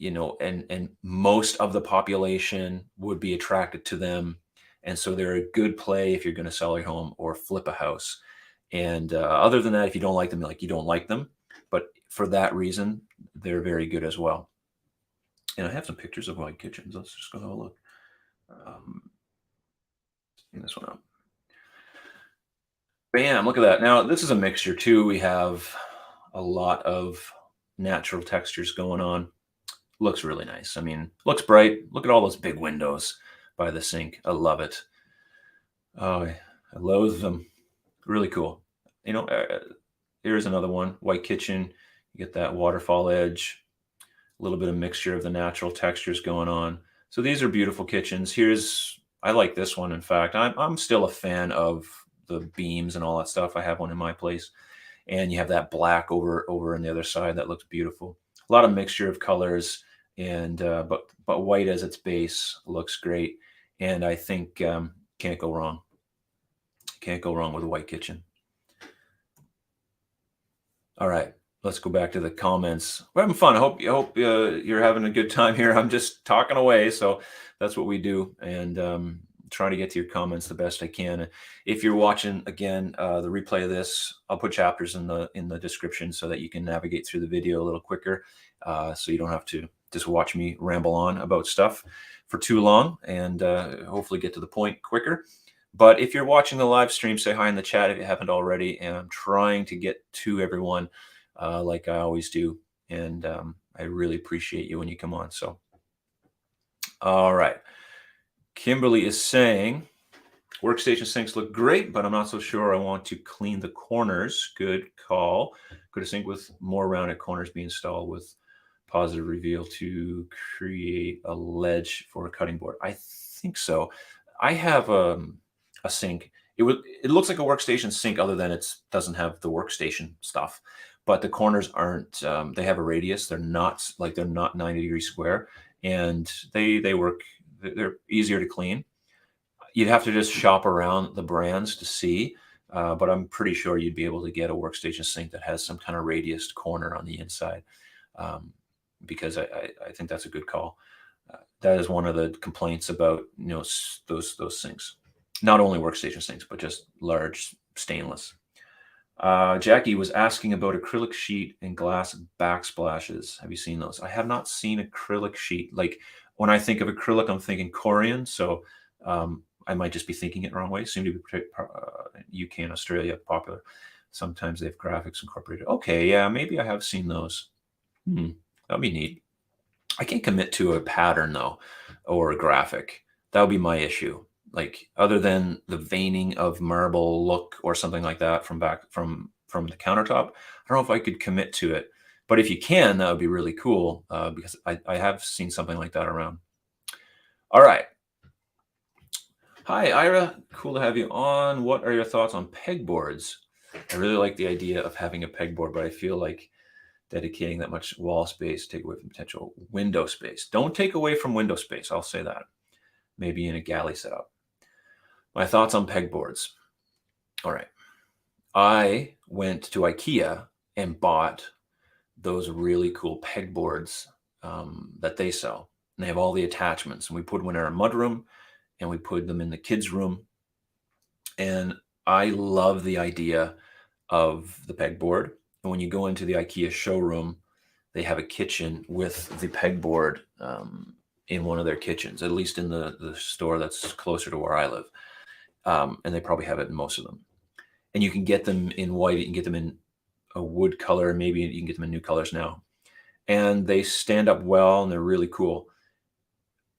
and most of the population would be attracted to them. And so they're a good play if you're going to sell your home or flip a house. And other than that, if you don't like them, like, you don't like them. But for that reason, they're very good as well. And I have some pictures of white kitchens. Let's just go have a look. This one up. Bam, look at that. Now, this is a mixture too. We have a lot of natural textures going on. Looks really nice. I mean, looks bright. Look at all those big windows by the sink. I love it. Oh, I loathe them. Really cool. Here's another one. White kitchen. You get that waterfall edge. A little bit of mixture of the natural textures going on. So these are beautiful kitchens. I like this one. In fact, I'm still a fan of the beams and all that stuff. I have one in my place, and you have that black over on the other side. That looks beautiful. A lot of mixture of colors, and but white as its base looks great. And I think can't go wrong. Can't go wrong with a white kitchen. All right, let's go back to the comments. We're having fun. I hope you're having a good time here. I'm just talking away, so that's what we do, and try to get to your comments the best I can. If you're watching again the replay of this, I'll put chapters in the description so that you can navigate through the video a little quicker, so you don't have to just watch me ramble on about stuff for too long, and hopefully get to the point quicker. But if you're watching the live stream, say hi in the chat if you haven't already. And I'm trying to get to everyone like I always do. And I really appreciate you when you come on. So, all right. Kimberly is saying, Workstation sinks look great, but I'm not so sure I want to clean the corners. Good call. Could a sink with more rounded corners be installed with positive reveal to create a ledge for a cutting board? I think so. I have a sink. It looks like a workstation sink, other than it doesn't have the workstation stuff. But the corners aren't. They have a radius. They're not 90-degree square, and they work. They're easier to clean. You'd have to just shop around the brands to see, but I'm pretty sure you'd be able to get a workstation sink that has some kind of radiused corner on the inside, because I think that's a good call. That is one of the complaints about those sinks. Not only workstation sinks, but just large stainless. Jackie was asking about acrylic sheet and glass backsplashes. Have you seen those? I have not seen acrylic sheet. Like, when I think of acrylic, I'm thinking Korean. So I might just be thinking it the wrong way. Seem to be UK and Australia popular. Sometimes they have graphics incorporated. Okay, yeah, maybe I have seen those. That'd be neat. I can't commit to a pattern though, or a graphic. That would be my issue. Like other than the veining of marble look or something like that from back from the countertop, I don't know if I could commit to it. But if you can, that would be really cool because I have seen something like that around. All right. Hi, Ira. Cool to have you on. What are your thoughts on pegboards? I really like the idea of having a pegboard, but I feel like dedicating that much wall space take away from potential window space. Don't take away from window space. I'll say that. Maybe in a galley setup. My thoughts on pegboards. All right. I went to IKEA and bought those really cool pegboards that they sell. And they have all the attachments. And we put one in our mudroom and we put them in the kids' room. And I love the idea of the pegboard. And when you go into the IKEA showroom, they have a kitchen with the pegboard in one of their kitchens, at least in the store that's closer to where I live. And they probably have it in most of them. And you can get them in white. You can get them in a wood color. Maybe you can get them in new colors now. And they stand up well, and they're really cool.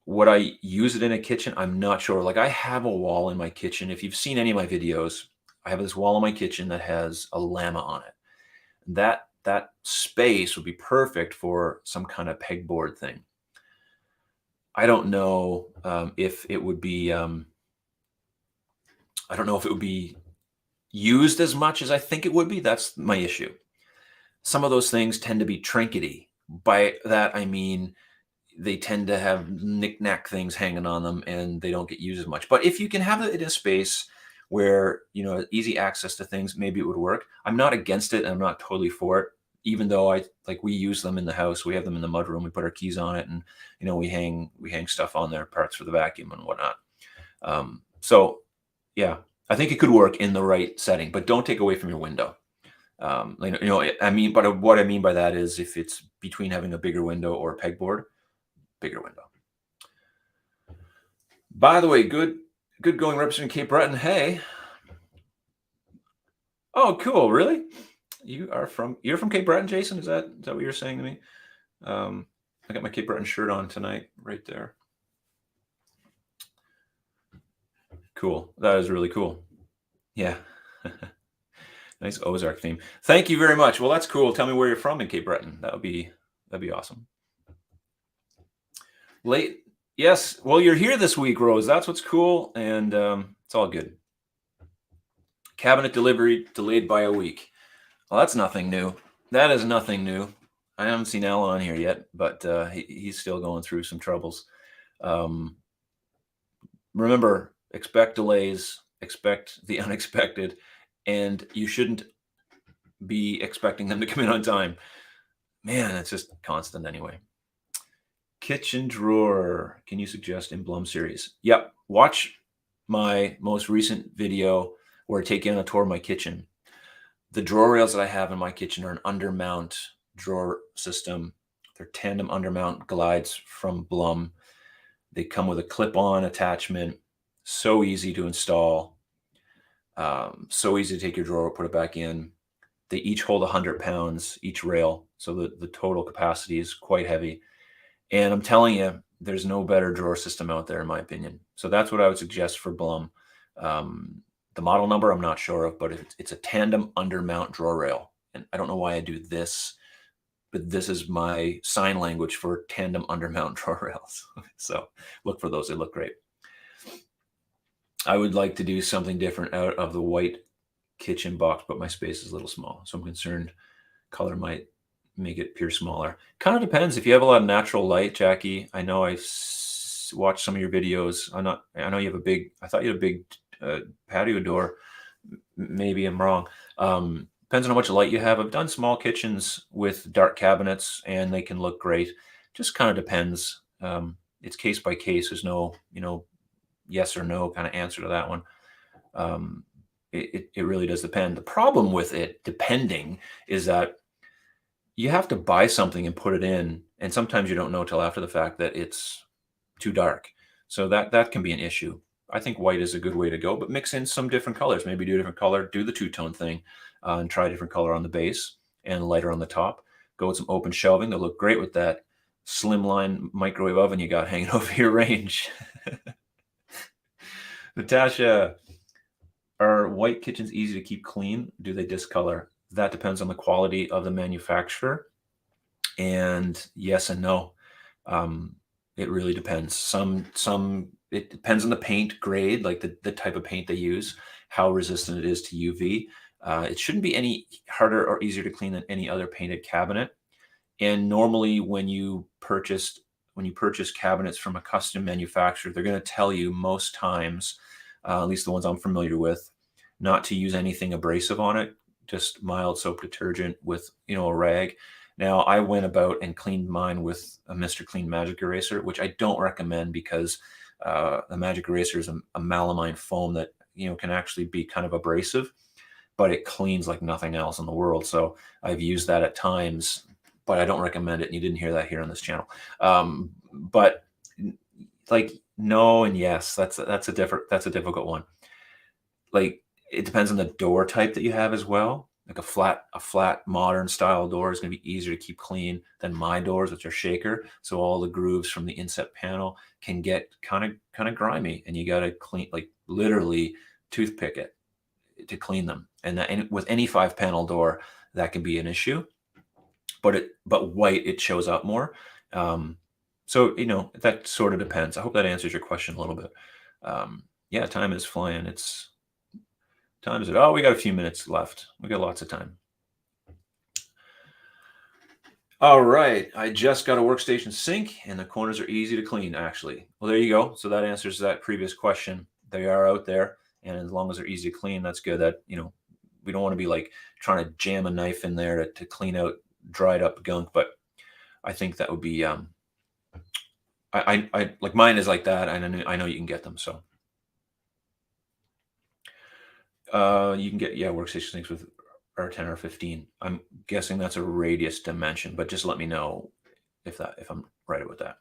Would I use it in a kitchen? I'm not sure. Like I have a wall in my kitchen. If you've seen any of my videos, I have this wall in my kitchen that has a llama on it. That space would be perfect for some kind of pegboard thing. I don't know if it would be. I don't know if it would be used as much as I think it would be. That's my issue. Some of those things tend to be trinkety. By that I mean they tend to have knick-knack things hanging on them, and they don't get used as much. But if you can have it in a space where easy access to things, maybe it would work. I'm not against it, and I'm not totally for it. Even though we use them in the house, we have them in the mudroom. We put our keys on it, and we hang stuff on there, parts for the vacuum and whatnot. So yeah, I think it could work in the right setting, but don't take away from your window. I mean, but what I mean by that is if it's between having a bigger window or a pegboard, bigger window. By the way, good going representing Cape Breton. Hey. Oh, cool. Really? You're from Cape Breton, Jason? Is that what you're saying to me? I got my Cape Breton shirt on tonight, right there. Cool. That is really cool. Yeah. Nice Ozark theme. Thank you very much. Well, that's cool. Tell me where you're from in Cape Breton. That'd be awesome. Late. Yes. Well, you're here this week, Rose. That's what's cool, and it's all good. Cabinet delivery delayed by a week. Well, that's nothing new. That is nothing new. I haven't seen Alan on here yet, but he's still going through some troubles. Remember, expect delays, expect the unexpected, and you shouldn't be expecting them to come in on time. Man, it's just constant anyway. Kitchen drawer. Can you suggest in Blum series? Yep. Watch my most recent video where I take in a tour of my kitchen. The drawer rails that I have in my kitchen are an undermount drawer system. They're tandem undermount glides from Blum. They come with a clip-on attachment. So easy to install. So easy to take your drawer, put it back in. They each hold 100 pounds, each rail. So the total capacity is quite heavy. And I'm telling you, there's no better drawer system out there, in my opinion. So that's what I would suggest for Blum. The model number, I'm not sure of, but it's a tandem undermount drawer rail. And I don't know why I do this, but this is my sign language for tandem undermount drawer rails. So look for those. They look great. I would like to do something different out of the white kitchen box, but my space is a little small. So I'm concerned color might make it appear smaller. Kind of depends. If you have a lot of natural light, Jackie, I know I've watched some of your videos. I know you have I thought you had a big patio door. Maybe I'm wrong. Depends on how much light you have. I've done small kitchens with dark cabinets, and they can look great. Just kind of depends. It's case by case. There's no, yes or no kind of answer to that one. It really does depend. The problem with it depending is that you have to buy something and put it in, and sometimes you don't know till after the fact that it's too dark. So that can be an issue. I think white is a good way to go, but mix in some different colors. Maybe do a different color, do the two-tone thing, and try a different color on the base and lighter on the top. Go with some open shelving. They'll look great with that slimline microwave oven you got hanging over your range. Natasha, are white kitchens easy to keep clean? Do they discolor? That depends on the quality of the manufacturer. And yes and no. It really depends. It depends on the paint grade, like the type of paint they use, how resistant it is to UV. It shouldn't be any harder or easier to clean than any other painted cabinet. And normally when you purchase cabinets from a custom manufacturer, they're going to tell you most times, at least the ones I'm familiar with, not to use anything abrasive on it, just mild soap detergent with, a rag. Now, I went about and cleaned mine with a Mr. Clean Magic Eraser, which I don't recommend because the Magic Eraser is a melamine foam that, can actually be kind of abrasive, but it cleans like nothing else in the world. So I've used that at times, but I don't recommend it. And you didn't hear that here on this channel. But like no and yes, that's a difficult one. Like it depends on the door type that you have as well. Like a flat modern style door is going to be easier to keep clean than my doors, which are shaker. So all the grooves from the inset panel can get kind of grimy, and you got to clean, like literally toothpick it to clean them. And with any 5-panel door, that can be an issue. But white, it shows up more. So that sort of depends. I hope that answers your question a little bit. Yeah, time is flying. We got a few minutes left. We got lots of time. All right, I just got a workstation sink, and the corners are easy to clean, actually. Well, there you go. So that answers that previous question. They are out there, and as long as they're easy to clean, that's good. That we don't want to be like trying to jam a knife in there to clean out dried up gunk. But I think that would be I like mine is like that, and I know you can get them. So you can get workstation sinks with R10 or 15. I'm guessing that's a radius dimension, but just let me know if I'm right about that.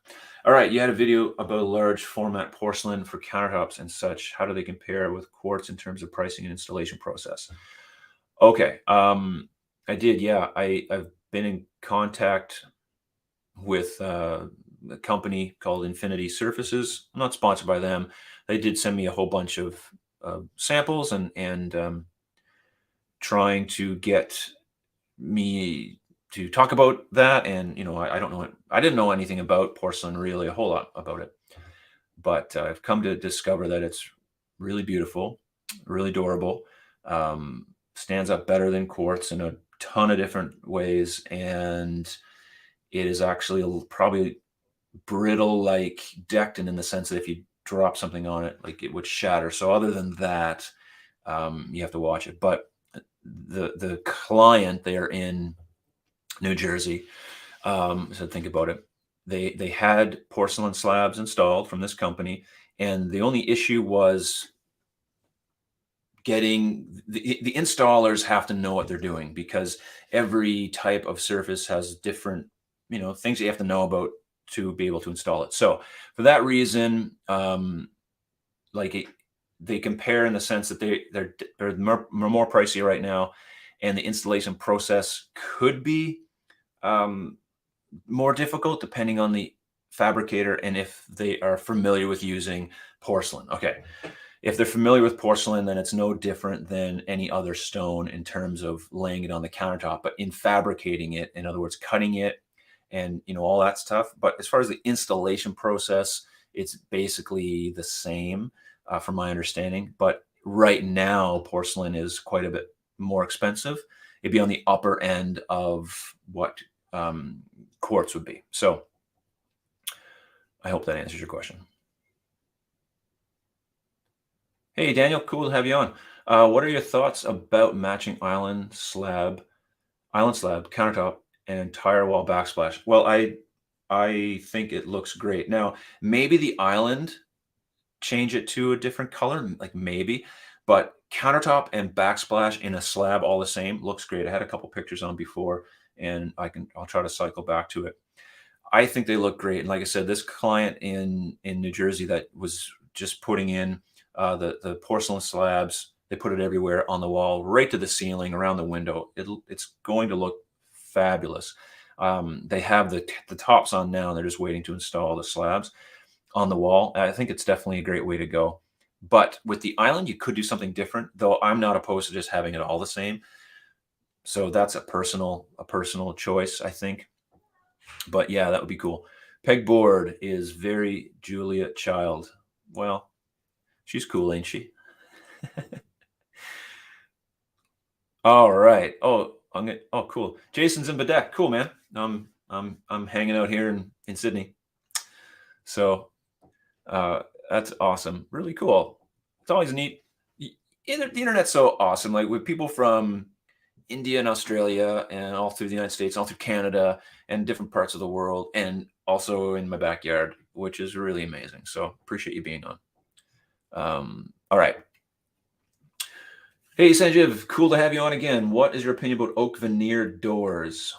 All right, you had a video about large format porcelain for countertops and such. How do they compare with quartz in terms of pricing and installation process? Okay, I did. Yeah, I've been in contact with a company called Infinity Surfaces. I'm not sponsored by them. They did send me a whole bunch of samples and trying to get me to talk about that. And I don't know, I didn't know anything about porcelain, really a whole lot about it, but I've come to discover that it's really beautiful, really durable, stands up better than quartz in a ton of different ways, and it is actually probably brittle like Dectin in the sense that if you drop something on it, like it would shatter. So other than that, you have to watch it. But the client, they are in New Jersey. So think about it. They had porcelain slabs installed from this company, and the only issue was getting the installers have to know what they're doing, because every type of surface has different things you have to know about to be able to install it. So for that reason, they compare in the sense that they're more pricey right now, and the installation process could be more difficult depending on the fabricator and if they are familiar with using porcelain. Okay, if they're familiar with porcelain, then it's no different than any other stone in terms of laying it on the countertop, but in fabricating it, in other words, cutting it and all that stuff. But as far as the installation process, it's basically the same from my understanding. But right now, porcelain is quite a bit more expensive. It'd be on the upper end of what quartz would be. So I hope that answers your question. Hey, Daniel, cool to have you on. What are your thoughts about matching island slab, countertop, and tire wall backsplash? Well, I think it looks great. Now, maybe the island, change it to a different color, like maybe, but countertop and backsplash in a slab all the same looks great. I had a couple pictures on before, and I'll try to cycle back to it. I think they look great. And like I said, this client in New Jersey that was just putting in the porcelain slabs, they put it everywhere on the wall, right to the ceiling, around the window. It's going to look fabulous. They have the tops on now, and they're just waiting to install the slabs on the wall. I think it's definitely a great way to go. But with the island, you could do something different, though I'm not opposed to just having it all the same. So that's a personal choice, I think. But yeah, that would be cool. Pegboard is very Julia Child. Well, she's cool, ain't she? All right. Oh, oh, cool. Jason's in Bedeck. Cool, man. I'm hanging out here in Sydney. So that's awesome. Really cool. It's always neat. The internet's so awesome. Like with people from India and Australia and all through the United States, all through Canada and different parts of the world, and also in my backyard, which is really amazing. So appreciate you being on. All right. Hey, Sanjiv, cool to have you on again. What is your opinion about oak veneer doors?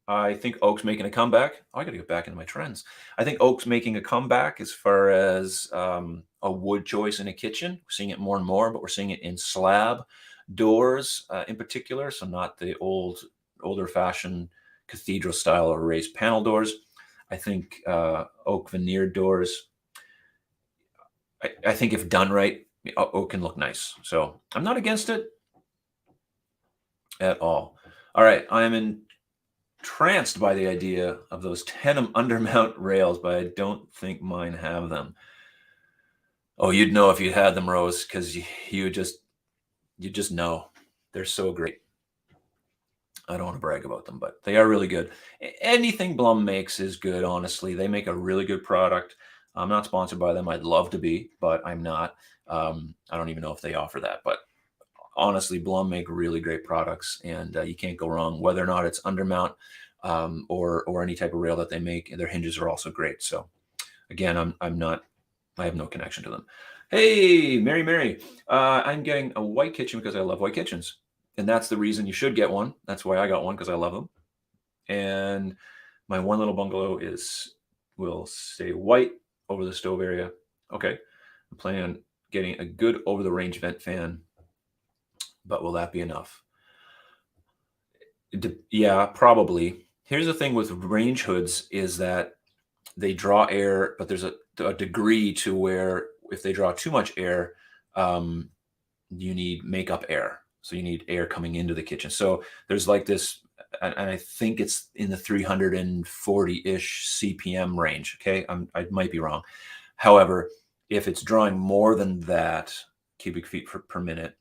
I think oak's making a comeback. Oh, I got to get back into my trends. I think oak's making a comeback as far as a wood choice in a kitchen. We're seeing it more and more, but we're seeing it in slab doors in particular. So not the older fashioned cathedral style or raised panel doors. I think oak veneer doors, I think if done right, oak can look nice. So I'm not against it at all. All right, I am entranced by the idea of those Tenon undermount rails, but I don't think mine have them. Oh, you'd know if you had them, Rose, because you just know. They're so great. I don't want to brag about them, but they are really good. Anything Blum makes is good, honestly. They make a really good product. I'm not sponsored by them. I'd love to be, but I'm not. I don't even know if they offer that, but honestly, Blum make really great products, and you can't go wrong, whether or not it's undermount or any type of rail that they make. And their hinges are also great. So again, I have no connection to them. Hey, Mary, I'm getting a white kitchen because I love white kitchens. And that's the reason you should get one. That's why I got one, because I love them. And my one little bungalow will stay white over the stove area. Okay. I'm planning on getting a good over the range vent fan, but will that be enough? Yeah, probably. Here's the thing with range hoods is that they draw air, but there's a degree to where if they draw too much air, you need makeup air. So you need air coming into the kitchen. So there's like this, and I think it's in the 340-ish CPM range. Okay, I might be wrong. However, if it's drawing more than that cubic feet per minute,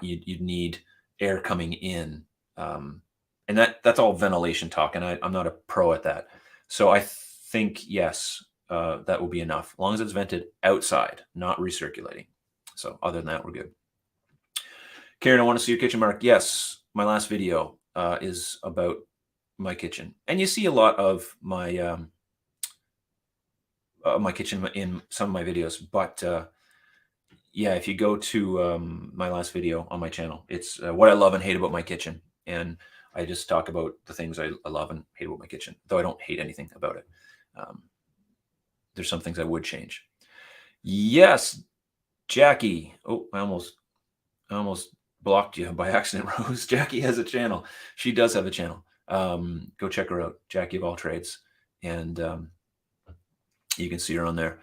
you'd need air coming in. And that's all ventilation talk, and I'm not a pro at that. So I think, yes, that will be enough, as long as it's vented outside, not recirculating. So other than that, we're good. Karen, I want to see your kitchen, Mark. Yes, my last video is about my kitchen. And you see a lot of my my kitchen in some of my videos. But yeah, if you go to my last video on my channel, it's what I love and hate about my kitchen. And I just talk about the things I love and hate about my kitchen, though I don't hate anything about it. There's some things I would change. Yes, Jackie. Oh, I almost blocked you by accident, Rose. Jackie has a channel. She does have a channel. Go check her out, Jackie of all trades. And you can see her on there.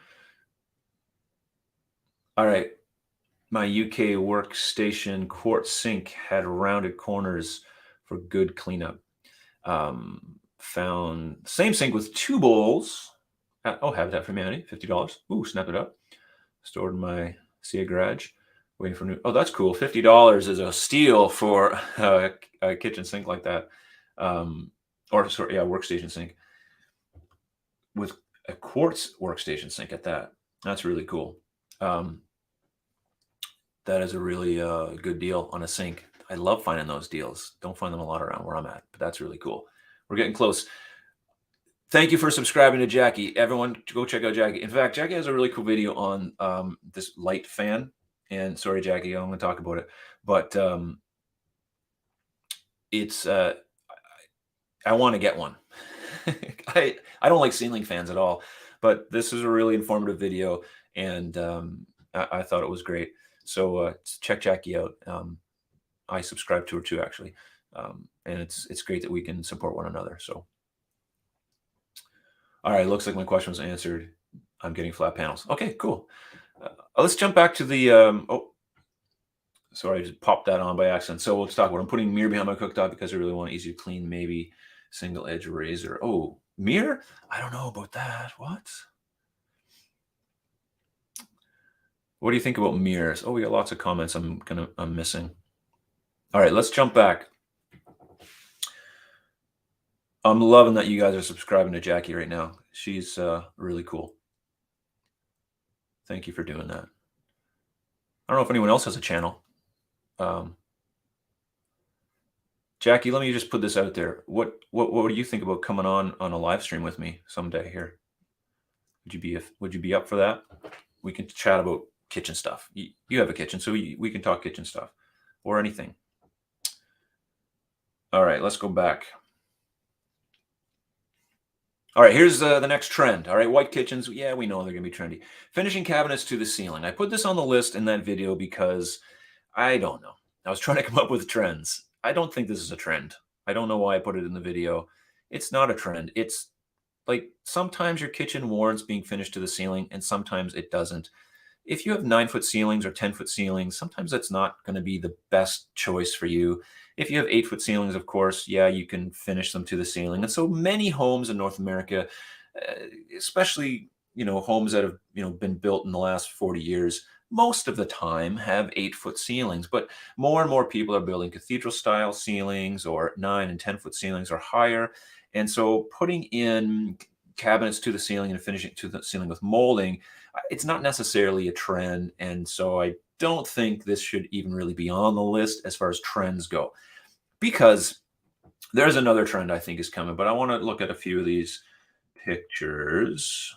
All right. My UK workstation quartz sink had rounded corners for good cleanup. Found same sink with 2 bowls. Habitat for Humanity, $50. Ooh, snap it up. Stored in my SIA garage. Waiting for new. Oh, that's cool. $50 is a steal for a kitchen sink like that. Workstation sink with a quartz workstation sink at that. That's really cool. That is a really good deal on a sink. I love finding those deals. Don't find them a lot around where I'm at, but that's really cool. We're getting close. Thank you for subscribing to Jackie. Everyone, go check out Jackie. In fact, Jackie has a really cool video on this light fan. And sorry, Jackie, I'm going to talk about it. But it's I want to get one. I don't like ceiling fans at all, but this is a really informative video, and I thought it was great. So check Jackie out. I subscribe to her too, actually. And it's great that we can support one another. So, all right, looks like my question was answered. I'm getting flat panels. Okay, cool. Let's jump back to the, oh, sorry, I just popped that on by accident. So let's talk about, I'm putting mirror behind my cooktop because I really want easy to clean, maybe single edge razor. Oh, mirror? I don't know about that. What do you think about mirrors? Oh, we got lots of comments I'm missing. All right, let's jump back. I'm loving that you guys are subscribing to Jackie right now. She's really cool. Thank you for doing that. I don't know if anyone else has a channel. Jackie, let me just put this out there. What do you think about coming on a live stream with me someday here? Would you be up for that? We can chat about kitchen stuff. You have a kitchen, so we can talk kitchen stuff or anything. All right, let's go back. All right, here's the next trend. All right, white kitchens. Yeah, we know they're going to be trendy. Finishing cabinets to the ceiling. I put this on the list in that video because I don't know. I was trying to come up with trends. I don't think this is a trend. I don't know why I put it in the video. It's not a trend. It's like sometimes your kitchen warrants being finished to the ceiling and sometimes it doesn't. If you have 9-foot ceilings or 10-foot ceilings, sometimes that's not going to be the best choice for you. If you have 8-foot ceilings, of course, yeah, you can finish them to the ceiling. And so many homes in North America, especially, homes that have, been built in the last 40 years, most of the time have 8-foot ceilings, but more and more people are building cathedral style ceilings or 9 and 10-foot ceilings or higher. And so putting in cabinets to the ceiling and finishing to the ceiling with molding, it's not necessarily a trend. And so I don't think this should even really be on the list as far as trends go, because there's another trend I think is coming, but I want to look at a few of these pictures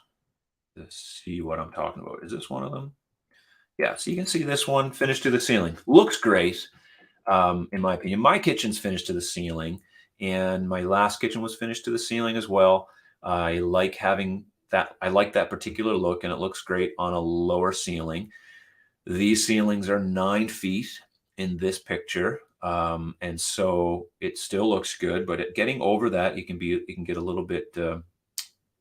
to see what I'm talking about. Is this one of them? Yeah, so you can see this one finished to the ceiling. Looks great, in my opinion. My kitchen's finished to the ceiling, and my last kitchen was finished to the ceiling as well. I like having that. I like that particular look, and it looks great on a lower ceiling. These ceilings are 9 feet in this picture, and so it still looks good. But getting over that, you can get a little bit, a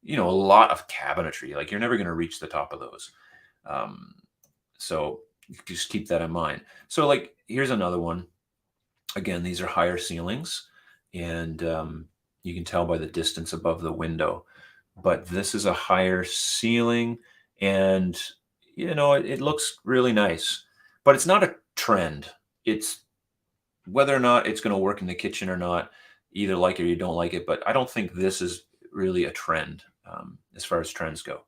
lot of cabinetry. Like you're never going to reach the top of those. So just keep that in mind. So like, here's another one. Again, these are higher ceilings, and you can tell by the distance above the window. But this is a higher ceiling, and it looks really nice. But it's not a trend. It's whether or not it's going to work in the kitchen or not. Either like it or you don't like it. But I don't think this is really a trend as far as trends go.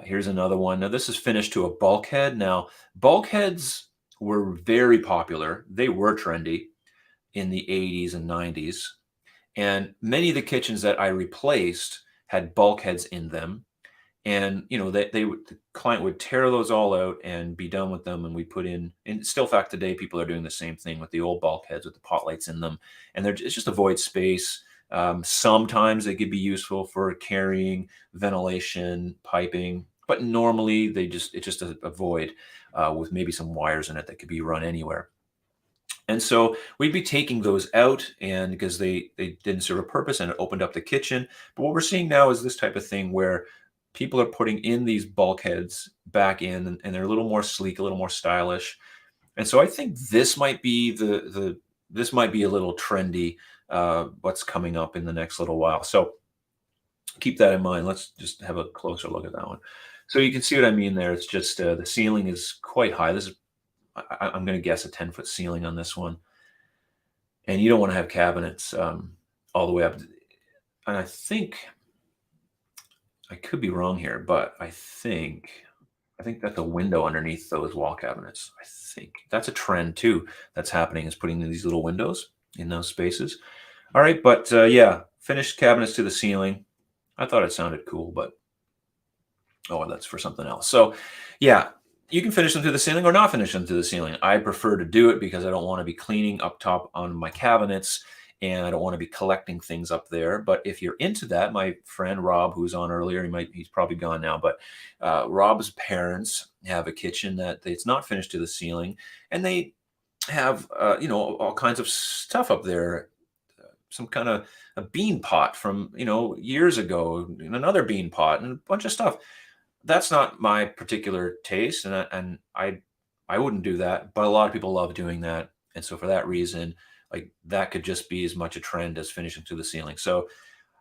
Here's another one. Now, this is finished to a bulkhead. Now, bulkheads were very popular. They were trendy in the 80s and 90s. And many of the kitchens that I replaced had bulkheads in them. And, the client would tear those all out and be done with them. And we put in, and still fact today, people are doing the same thing with the old bulkheads with the pot lights in them. And it's just a void space. Sometimes they could be useful for carrying ventilation, piping, but normally it's just a void with maybe some wires in it that could be run anywhere. And so we'd be taking those out, and because they didn't serve a purpose and it opened up the kitchen. But what we're seeing now is this type of thing where people are putting in these bulkheads back in, and they're a little more sleek, a little more stylish. And so I think this might be this might be a little trendy, what's coming up in the next little while. So keep that in mind. Let's just have a closer look at that one. So you can see what I mean there. It's just the ceiling is quite high. This is, I'm going to guess, a 10-foot ceiling on this one. And you don't want to have cabinets all the way up. And I think, I could be wrong here, but I think that's a window underneath those wall cabinets. I think that's a trend too that's happening, is putting these little windows in those spaces. All right, but yeah, finished cabinets to the ceiling. I thought it sounded cool, but that's for something else. So yeah, you can finish them to the ceiling or not finish them to the ceiling. I prefer to do it because I don't want to be cleaning up top on my cabinets, and I don't want to be collecting things up there. But if you're into that, my friend Rob, who was on earlier, he's probably gone now, but Rob's parents have a kitchen that it's not finished to the ceiling, and they have all kinds of stuff up there, some kind of a bean pot from years ago, and another bean pot, and a bunch of stuff. That's not my particular taste, and I wouldn't do that. But a lot of people love doing that, and so for that reason, like that could just be as much a trend as finishing to the ceiling. So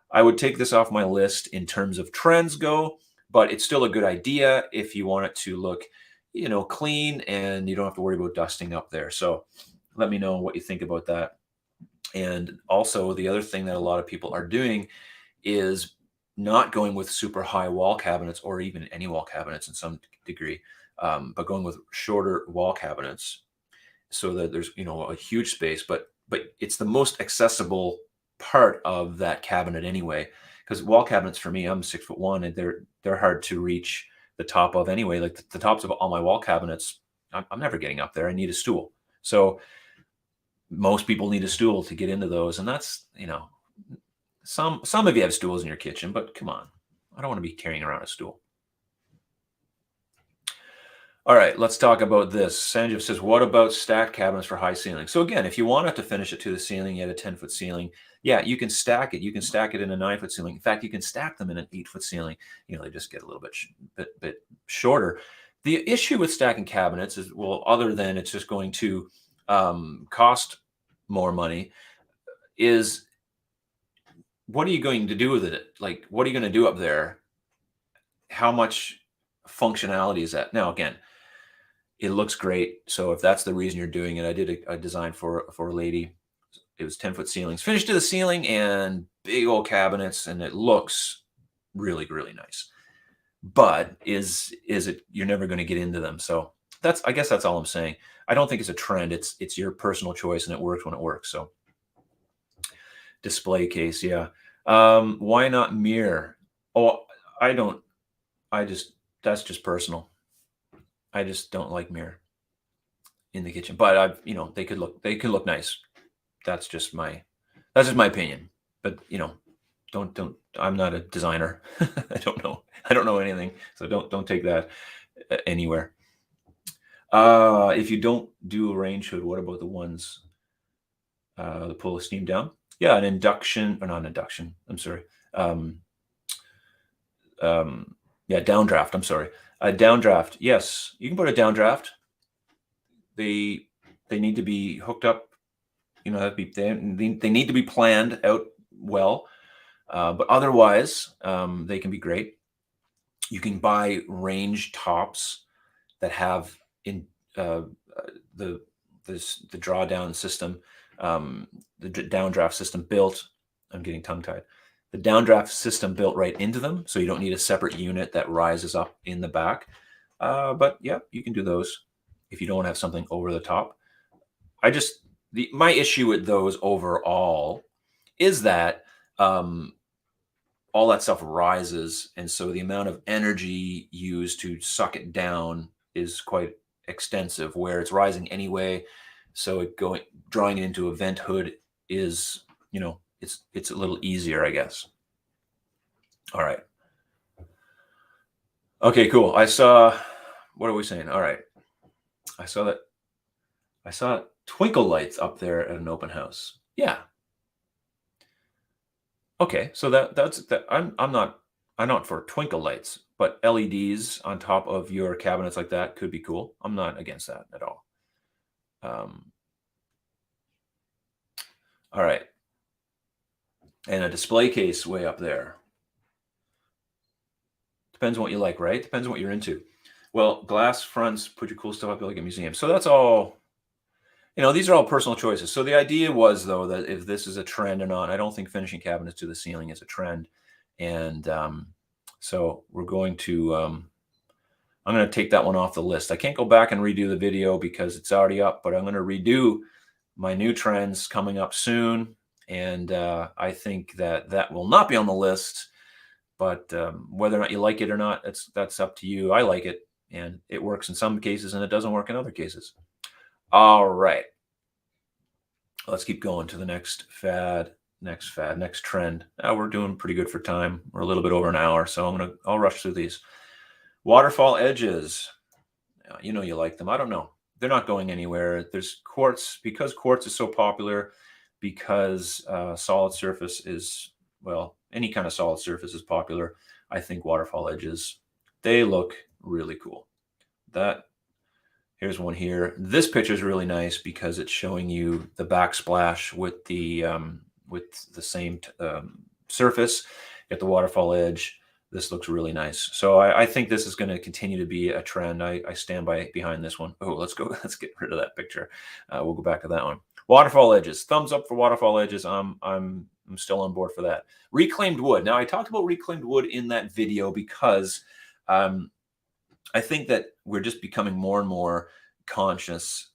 I would take this off my list in terms of trends go, but it's still a good idea if you want it to look, clean and you don't have to worry about dusting up there. So let me know what you think about that. And also, the other thing that a lot of people are doing is not going with super high wall cabinets or even any wall cabinets in some degree, but going with shorter wall cabinets so that there's a huge space, but it's the most accessible part of that cabinet anyway. Because wall cabinets for me, I'm 6'1", and they're hard to reach the top of anyway. Like the tops of all my wall cabinets, I'm never getting up there. I need a stool. So most people need a stool to get into those, and that's some of you have stools in your kitchen, but come on, I don't want to be carrying around a stool. All right, let's talk about this. Sanjeev says, what about stacked cabinets for high ceiling? So again, if you wanted to finish it to the ceiling, you had a 10-foot ceiling. Yeah, you can stack it. You can stack it in a 9-foot ceiling. In fact, you can stack them in an 8-foot ceiling. They just get a little bit shorter. The issue with stacking cabinets is, well, other than it's just going to cost more money, is what are you going to do with it? Like, what are you going to do up there? How much functionality is that? Now, again, it looks great. So if that's the reason you're doing it, I did a design for a lady. It was 10-foot ceilings, finished to the ceiling, and big old cabinets, and it looks really, really nice. But is it? You're never going to get into them. So I guess that's all I'm saying. I don't think it's a trend. It's your personal choice, and it works when it works. So display case, yeah. Why not mirror? Oh, I don't. That's just personal. I just don't like mirror in the kitchen, but they could look nice. That's just my opinion. But don't. I'm not a designer. I don't know anything, so don't take that anywhere. If you don't do a range hood, what about the ones that pull the steam down? Yeah, an induction, or not an induction. I'm sorry. Yeah, downdraft. I'm sorry. A downdraft. Yes, you can put a downdraft. They need to be hooked up. They need to be planned out well. But otherwise, they can be great. You can buy range tops that have in the drawdown system, the downdraft system built. I'm getting tongue-tied. The downdraft system built right into them, so you don't need a separate unit that rises up in the back. But yeah, you can do those if you don't have something over the top. My issue with those overall is that all that stuff rises, and so the amount of energy used to suck it down is quite extensive, where it's rising anyway. So drawing it into a vent hood is, it's a little easier, I guess. All right. Okay, cool. What are we saying? All right. I saw twinkle lights up there at an open house. Yeah. Okay, so that's that. I'm not for twinkle lights, but LEDs on top of your cabinets like that could be cool. I'm not against that at all. All right. And a display case way up there. Depends on what you like, right? Depends on what you're into. Well, glass fronts, put your cool stuff up like a museum. So that's all, these are all personal choices. So the idea was, though, that if this is a trend or not, I don't think finishing cabinets to the ceiling is a trend. And so we're going to, I'm going to take that one off the list. I can't go back and redo the video because it's already up, but I'm going to redo my new trends coming up soon. And I think that will not be on the list, but whether or not you like it or not, that's up to you. I like it, and it works in some cases, and it doesn't work in other cases. All right. Let's keep going to the next trend. We're doing pretty good for time. We're a little bit over an hour, so I'll rush through these. Waterfall Edges. You like them. I don't know. they're not going anywhere. There's quartz, because quartz is so popular, because solid surface is, well, any kind of solid surface is popular. I think waterfall edges, they look really cool. Here's one here. This picture is really nice because it's showing you the backsplash with the same surface. Get the waterfall edge. This looks really nice. So I think this is going to continue to be a trend. I stand behind this one. Oh, let's go. Let's get rid of that picture. We'll go back to that one. Waterfall edges. Thumbs up for waterfall edges. I'm still on board for that. Reclaimed wood. Now I talked about reclaimed wood in that video because I think that we're just becoming more and more conscious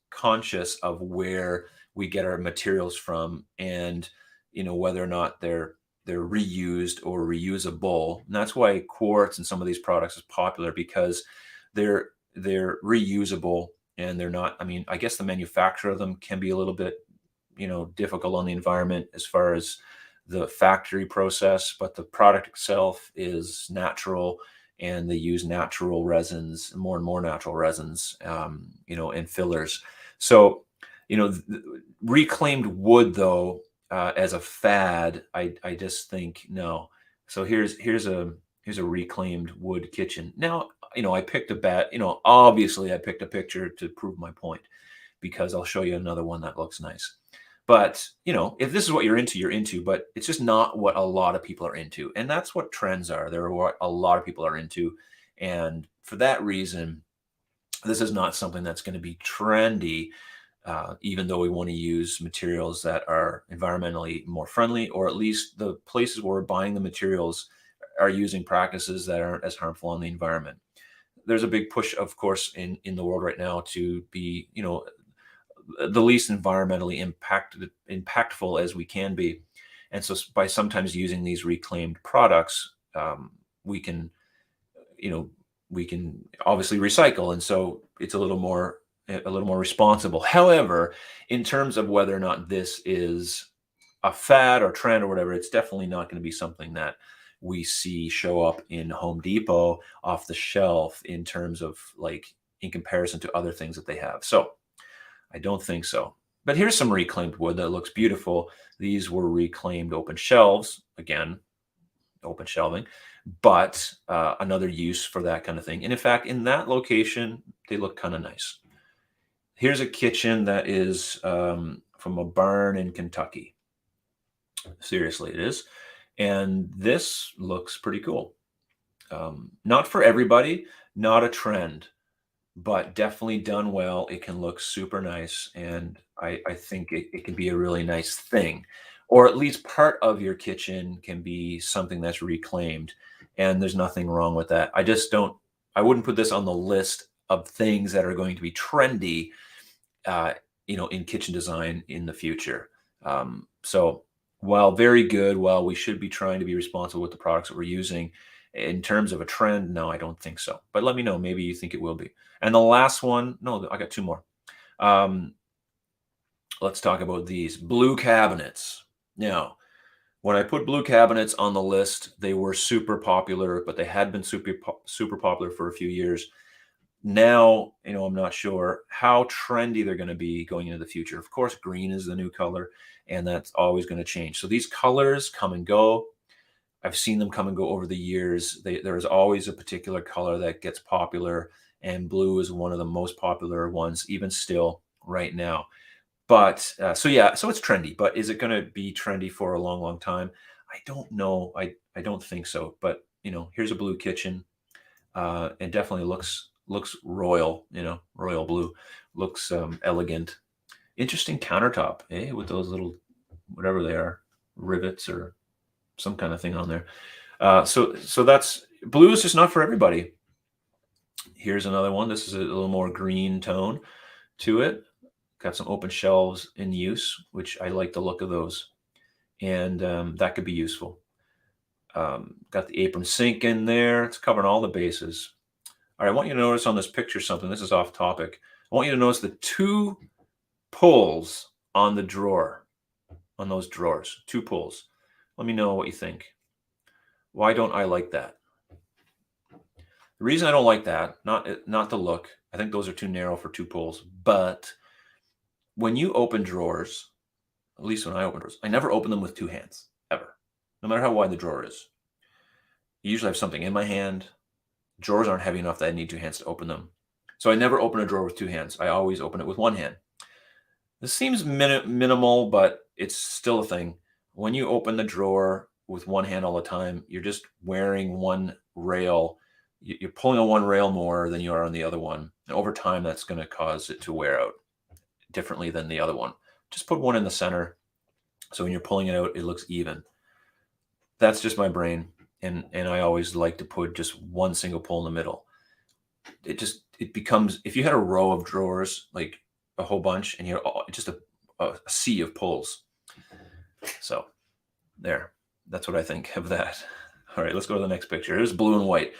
of where we get our materials from, and whether or not they're reused or reusable. And that's why quartz and some of these products is popular, because they're reusable, and they're not, I mean, I guess the manufacture of them can be a little bit difficult on the environment as far as the factory process, but the product itself is natural, and they use natural resins, more and more natural resins, and fillers. So, reclaimed wood, though, as a fad, I just think no. So here's a reclaimed wood kitchen. Now, I picked obviously I picked a picture to prove my point, because I'll show you another one that looks nice. But, if this is what you're into, but it's just not what a lot of people are into. And that's what trends are. They're what a lot of people are into. And for that reason, this is not something that's going to be trendy, even though we want to use materials that are environmentally more friendly, or at least the places where we're buying the materials are using practices that aren't as harmful on the environment. There's a big push, of course, in the world right now to be, the least environmentally impactful as we can be. And so by sometimes using these reclaimed products, we can obviously recycle. And so it's a little more responsible. However, in terms of whether or not this is a fad or trend or whatever, it's definitely not going to be something that we see show up in Home Depot off the shelf in terms of in comparison to other things that they have. So I don't think so. But here's some reclaimed wood that looks beautiful. These were reclaimed open shelves. Again, open shelving, but another use for that kind of thing. And in fact, in that location, they look kind of nice. Here's a kitchen that is from a barn in Kentucky. Seriously, it is. And this looks pretty cool. Not for everybody, not a trend, but definitely done well. It can look super nice. And I think it can be a really nice thing, or at least part of your kitchen can be something that's reclaimed. And there's nothing wrong with that. I wouldn't put this on the list of things that are going to be trendy, in kitchen design in the future. So while very good, while we should be trying to be responsible with the products that we're using, in terms of a trend, no, I don't think so. But let me know. Maybe you think it will be. And the last one, no, I got two more. Let's talk about these blue cabinets. Now, when I put blue cabinets on the list, they were super popular, but they had been super popular for a few years. Now, I'm not sure how trendy they're going to be going into the future. Of course, green is the new color, and that's always going to change. So these colors come and go. I've seen them come and go over the years. There is always a particular color that gets popular, and blue is one of the most popular ones, even still right now. But so it's trendy. But is it going to be trendy for a long, long time? I don't know. I don't think so. But here's a blue kitchen. It definitely looks royal. Royal blue, looks elegant. Interesting countertop, with those little whatever they are, rivets or some kind of thing on there. So that's blue is just not for everybody. Here's another one. This is a little more green tone to it. Got some open shelves in use, which I like the look of those, and that could be useful. Got the apron sink in there. It's covering all the bases. All right, I want you to notice on this picture something. This is off topic. I want you to notice the two pulls on the drawer, on those drawers, two pulls. Let me know what you think. Why don't I like that? The reason I don't like that, not the look, I think those are too narrow for 2 pulls. But when you open drawers, at least when I open drawers, I never open them with 2 hands, ever. No matter how wide the drawer is. I usually have something in my hand. Drawers aren't heavy enough that I need 2 hands to open them. So I never open a drawer with 2 hands. I always open it with 1 hand. This seems minimal, but it's still a thing. When you open the drawer with 1 hand all the time, you're just wearing one rail. You're pulling on one rail more than you are on the other one. And over time, that's going to cause it to wear out differently than the other one. Just put one in the center. So when you're pulling it out, it looks even. That's just my brain. And I always like to put just one single pull in the middle. It becomes, if you had a row of drawers, like a whole bunch, and you're just a sea of pulls. So there, that's what I think of that. All right, let's go to the next picture. Here's blue and white.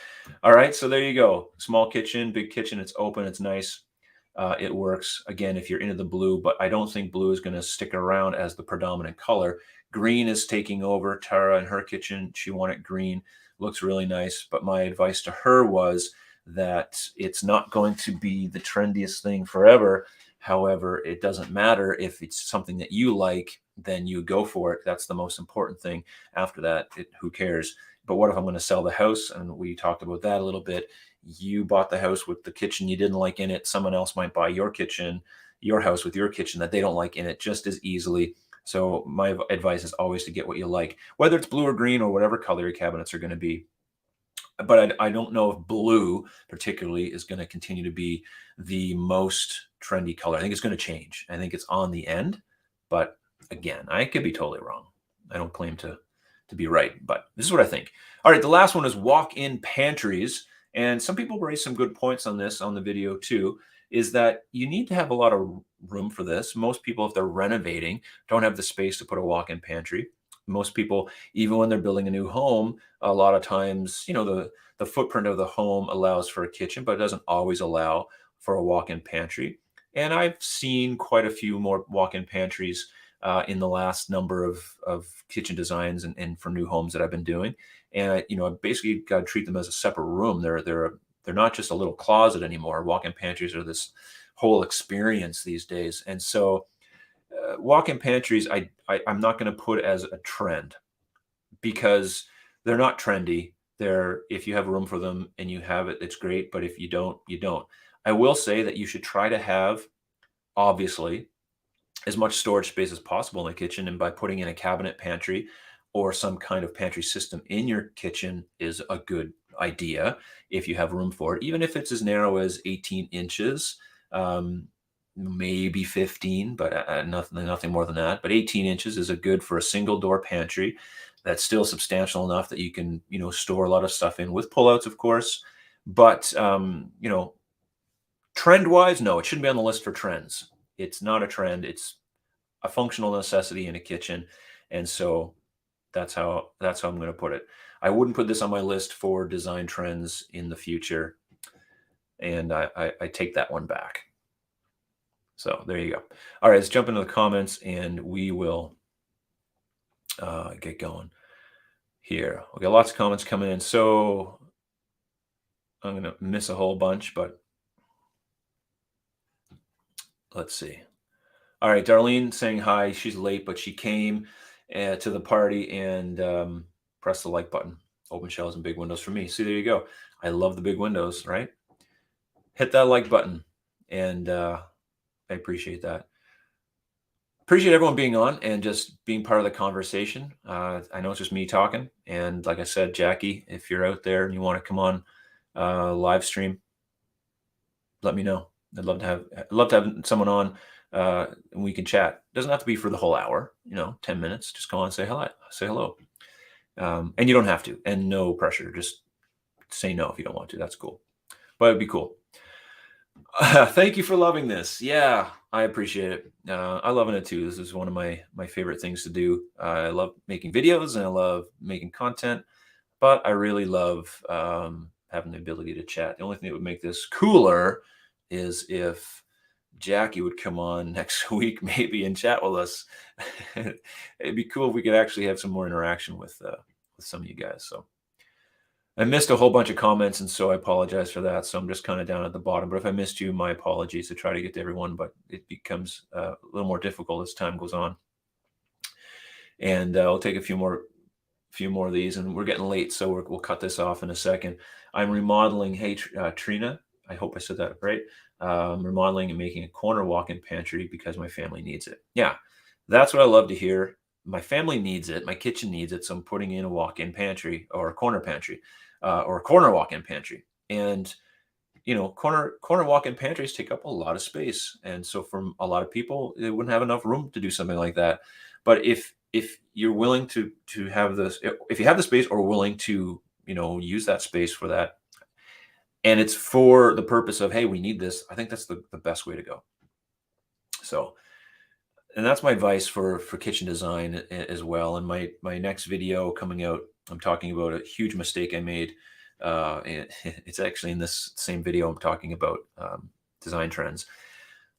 All right, so there you go. Small kitchen, big kitchen. It's open. It's nice. It works, again, if you're into the blue, but I don't think blue is going to stick around as the predominant color. Green is taking over. Tawra in her kitchen, she wanted green. Looks really nice, but my advice to her was that it's not going to be the trendiest thing forever. However, it doesn't matter if it's something that you like, then you go for it. That's the most important thing. After that, who cares? But what if I'm going to sell the house? And we talked about that a little bit. You bought the house with the kitchen you didn't like in it. Someone else might buy your house with your kitchen that they don't like in it just as easily. So my advice is always to get what you like, whether it's blue or green or whatever color your cabinets are going to be. But I don't know if blue particularly is going to continue to be the most trendy color. I think it's going to change. I think it's on the end. But again, I could be totally wrong. I don't claim to be right, but this is what I think. All right, the last one is walk-in pantries. And some people raise some good points on this on the video too, is that you need to have a lot of room for this. Most people, if they're renovating, don't have the space to put a walk-in pantry. Most people, even when they're building a new home, a lot of times, the footprint of the home allows for a kitchen, but it doesn't always allow for a walk-in pantry. And I've seen quite a few more walk-in pantries in the last number of kitchen designs and for new homes that I've been doing. And I basically got to treat them as a separate room. They're not just a little closet anymore. Walk-in pantries are this whole experience these days. And so walk-in pantries, I'm not going to put as a trend because they're not trendy. If you have room for them and you have it, it's great. But if you don't, you don't. I will say that you should try to have, obviously, as much storage space as possible in the kitchen. And by putting in a cabinet pantry or some kind of pantry system in your kitchen is a good idea if you have room for it, even if it's as narrow as 18 inches, maybe 15, but nothing more than that. But 18 inches is a good for a single door pantry that's still substantial enough that you can, store a lot of stuff in with pullouts, of course. But, trend-wise, no, it shouldn't be on the list for trends. It's not a trend. It's a functional necessity in a kitchen. And so that's how I'm going to put it. I wouldn't put this on my list for design trends in the future. And I take that one back. So there you go. All right, let's jump into the comments and we will get going here. We got lots of comments coming in. So I'm going to miss a whole bunch, but let's see. All right, Darlene saying hi. She's late, but she came to the party and pressed the like button. Open shelves and big windows for me. See, there you go. I love the big windows, right? Hit that like button, and I appreciate that. Appreciate everyone being on and just being part of the conversation. I know it's just me talking, and like I said, Jackie, if you're out there and you want to come on live stream, let me know. I'd love to have someone on. And we can chat. Doesn't have to be for the whole hour, 10 minutes. Just go on and say hello. And you don't have to, and no pressure. Just say no if you don't want to. That's cool. But it'd be cool. Thank you for loving this. Yeah, I appreciate it. I love it too. This is one of my favorite things to do. I love making videos and I love making content, but I really love having the ability to chat. The only thing that would make this cooler is if Jackie would come on next week maybe and chat with us. It'd be cool if we could actually have some more interaction with some of you guys. So I missed a whole bunch of comments, and so I apologize for that. So I'm just kind of down at the bottom. But if I missed you, my apologies. I try to get to everyone, but it becomes a little more difficult as time goes on. And I'll take a few more of these, and we're getting late, so we'll cut this off in a second. I'm remodeling. Hey, Trina, I hope I said that right. Remodeling and making a corner walk-in pantry because my family needs it. Yeah, that's what I love to hear. My family needs it. My kitchen needs it, so I'm putting in a walk-in pantry or a corner pantry, or a corner walk-in pantry. And corner walk-in pantries take up a lot of space, and so for a lot of people, they wouldn't have enough room to do something like that. But if you're willing to have this, if you have the space or willing to use that space for that, and it's for the purpose of, hey, we need this, I think that's the best way to go. So, and that's my advice for kitchen design as well. And my next video coming out, I'm talking about a huge mistake I made. And it's actually in this same video I'm talking about design trends.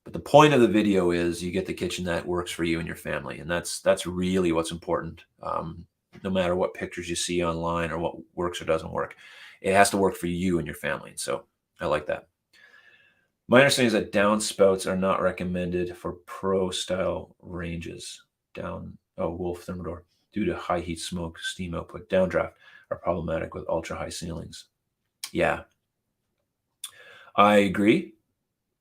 But the point of the video is you get the kitchen that works for you and your family, and that's really what's important. No matter what pictures you see online or what works or doesn't work, it has to work for you and your family. So I like that. My understanding is that downspouts are not recommended for pro style ranges. Wolf Thermador, due to high heat smoke, steam output, downdraft are problematic with ultra high ceilings. Yeah, I agree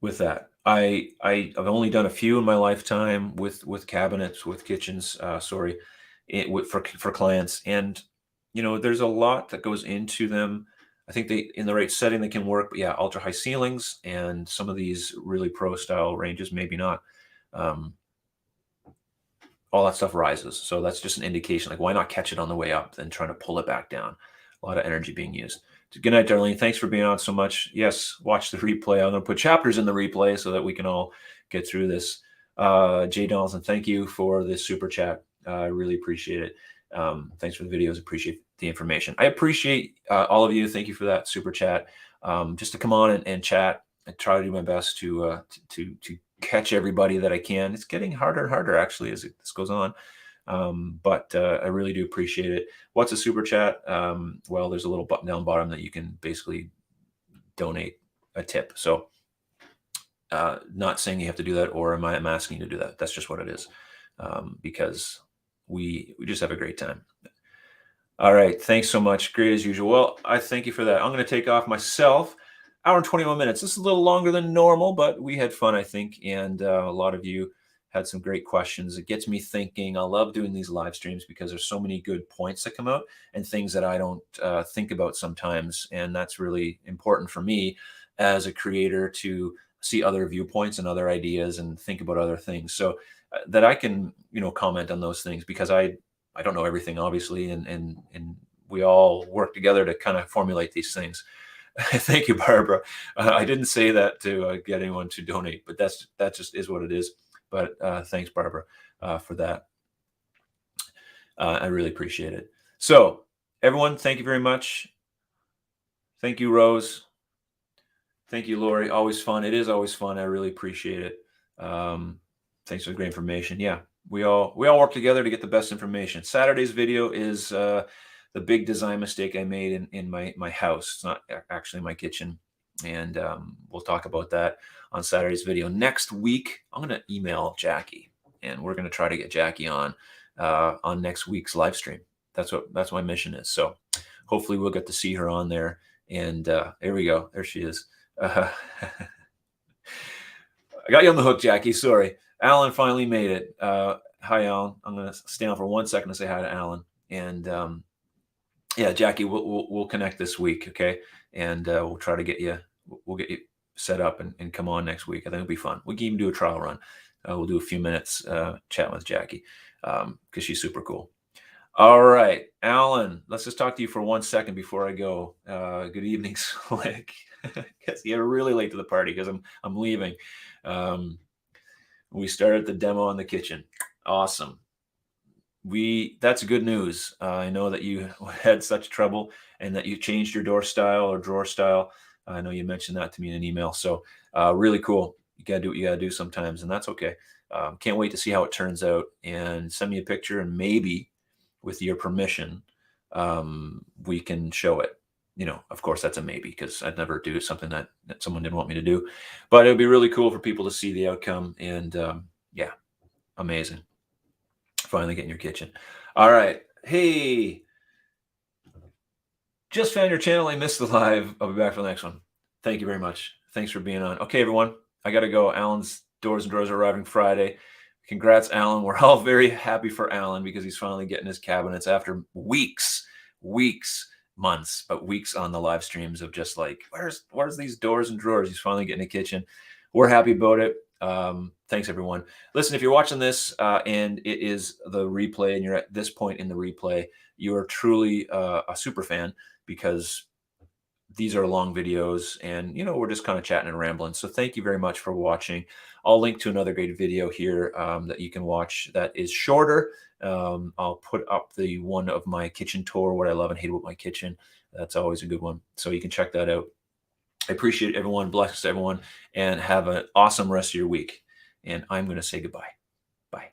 with that. I've only done a few in my lifetime with cabinets, with kitchens. For clients, and there's a lot that goes into them. I think they, in the right setting, they can work. But yeah, ultra high ceilings and some of these really pro style ranges, maybe not. All that stuff rises, so that's just an indication. Like, why not catch it on the way up, then trying to pull it back down? A lot of energy being used. Good night, Darlene. Thanks for being on so much. Yes, watch the replay. I'm going to put chapters in the replay so that we can all get through this. Jay Donaldson, thank you for this super chat. I really appreciate it. Thanks for the videos. Appreciate the information. I appreciate all of you. Thank you for that super chat. Just to come on and chat. I try to do my best to catch everybody that I can. It's getting harder and harder, actually, as this goes on. But I really do appreciate it. What's a super chat? Well, there's a little button down bottom that you can basically donate a tip. So not saying you have to do that, or I'm asking you to do that. That's just what it is, because we just have a great time. All right. Thanks so much. Great as usual. Well, I thank you for that. I'm going to take off myself. Hour and 21 minutes. This is a little longer than normal, but we had fun, I think. And a lot of you had some great questions. It gets me thinking. I love doing these live streams because there's so many good points that come out and things that I don't think about sometimes. And that's really important for me as a creator, to see other viewpoints and other ideas and think about other things, so that I can, comment on those things, because I don't know everything, obviously. And we all work together to kind of formulate these things. Thank you, Barbara. I didn't say that to get anyone to donate, but that just is what it is. But thanks, Barbara, for that. I really appreciate it. So, everyone, thank you very much. Thank you, Rose. Thank you, Lori. Always fun. It is always fun. I really appreciate it. Thanks for the great information. Yeah, we all work together to get the best information. Saturday's video is the big design mistake I made in my house. It's not actually my kitchen. And we'll talk about that on Saturday's video. Next week, I'm going to email Jackie, and we're going to try to get Jackie on next week's live stream. That's my mission is. So hopefully we'll get to see her on there. And there we go. There she is. I got you on the hook, Jackie. Sorry. Alan finally made it. Hi, Alan. I'm going to stay on for 1 second to say hi to Alan. And yeah, Jackie, we'll connect this week, okay? And we'll try to get you. We'll get you set up and come on next week. I think it'll be fun. We can even do a trial run. We'll do a few minutes chatting with Jackie because she's super cool. All right, Alan, let's just talk to you for 1 second before I go. Good evening, Slick. Because you're really late to the party because I'm leaving. We started the demo in the kitchen. Awesome. That's good news. I know that you had such trouble and that you changed your door style or drawer style. I know you mentioned that to me in an email. So really cool. You got to do what you got to do sometimes, and that's okay. Can't wait to see how it turns out, and send me a picture, and maybe with your permission, we can show it. of course, that's a maybe because I'd never do something that someone didn't want me to do. But it would be really cool for people to see the outcome. And yeah, amazing. Finally getting your kitchen. All right. Hey, just found your channel. I missed the live. I'll be back for the next one. Thank you very much. Thanks for being on. Okay, everyone. I got to go. Alan's doors and drawers are arriving Friday. Congrats, Alan. We're all very happy for Alan because he's finally getting his cabinets after weeks, months, but weeks on the live streams of just like, where's these doors and drawers? He's finally getting a kitchen. We're happy about it. Thanks, everyone. Listen, if you're watching this and it is the replay and you're at this point in the replay, you are truly a super fan because these are long videos and, we're just kind of chatting and rambling. So thank you very much for watching. I'll link to another great video here that you can watch that is shorter. I'll put up the one of my kitchen tour, what I love and hate about my kitchen. That's always a good one. So you can check that out. I appreciate everyone. Bless everyone and have an awesome rest of your week. And I'm going to say goodbye. Bye.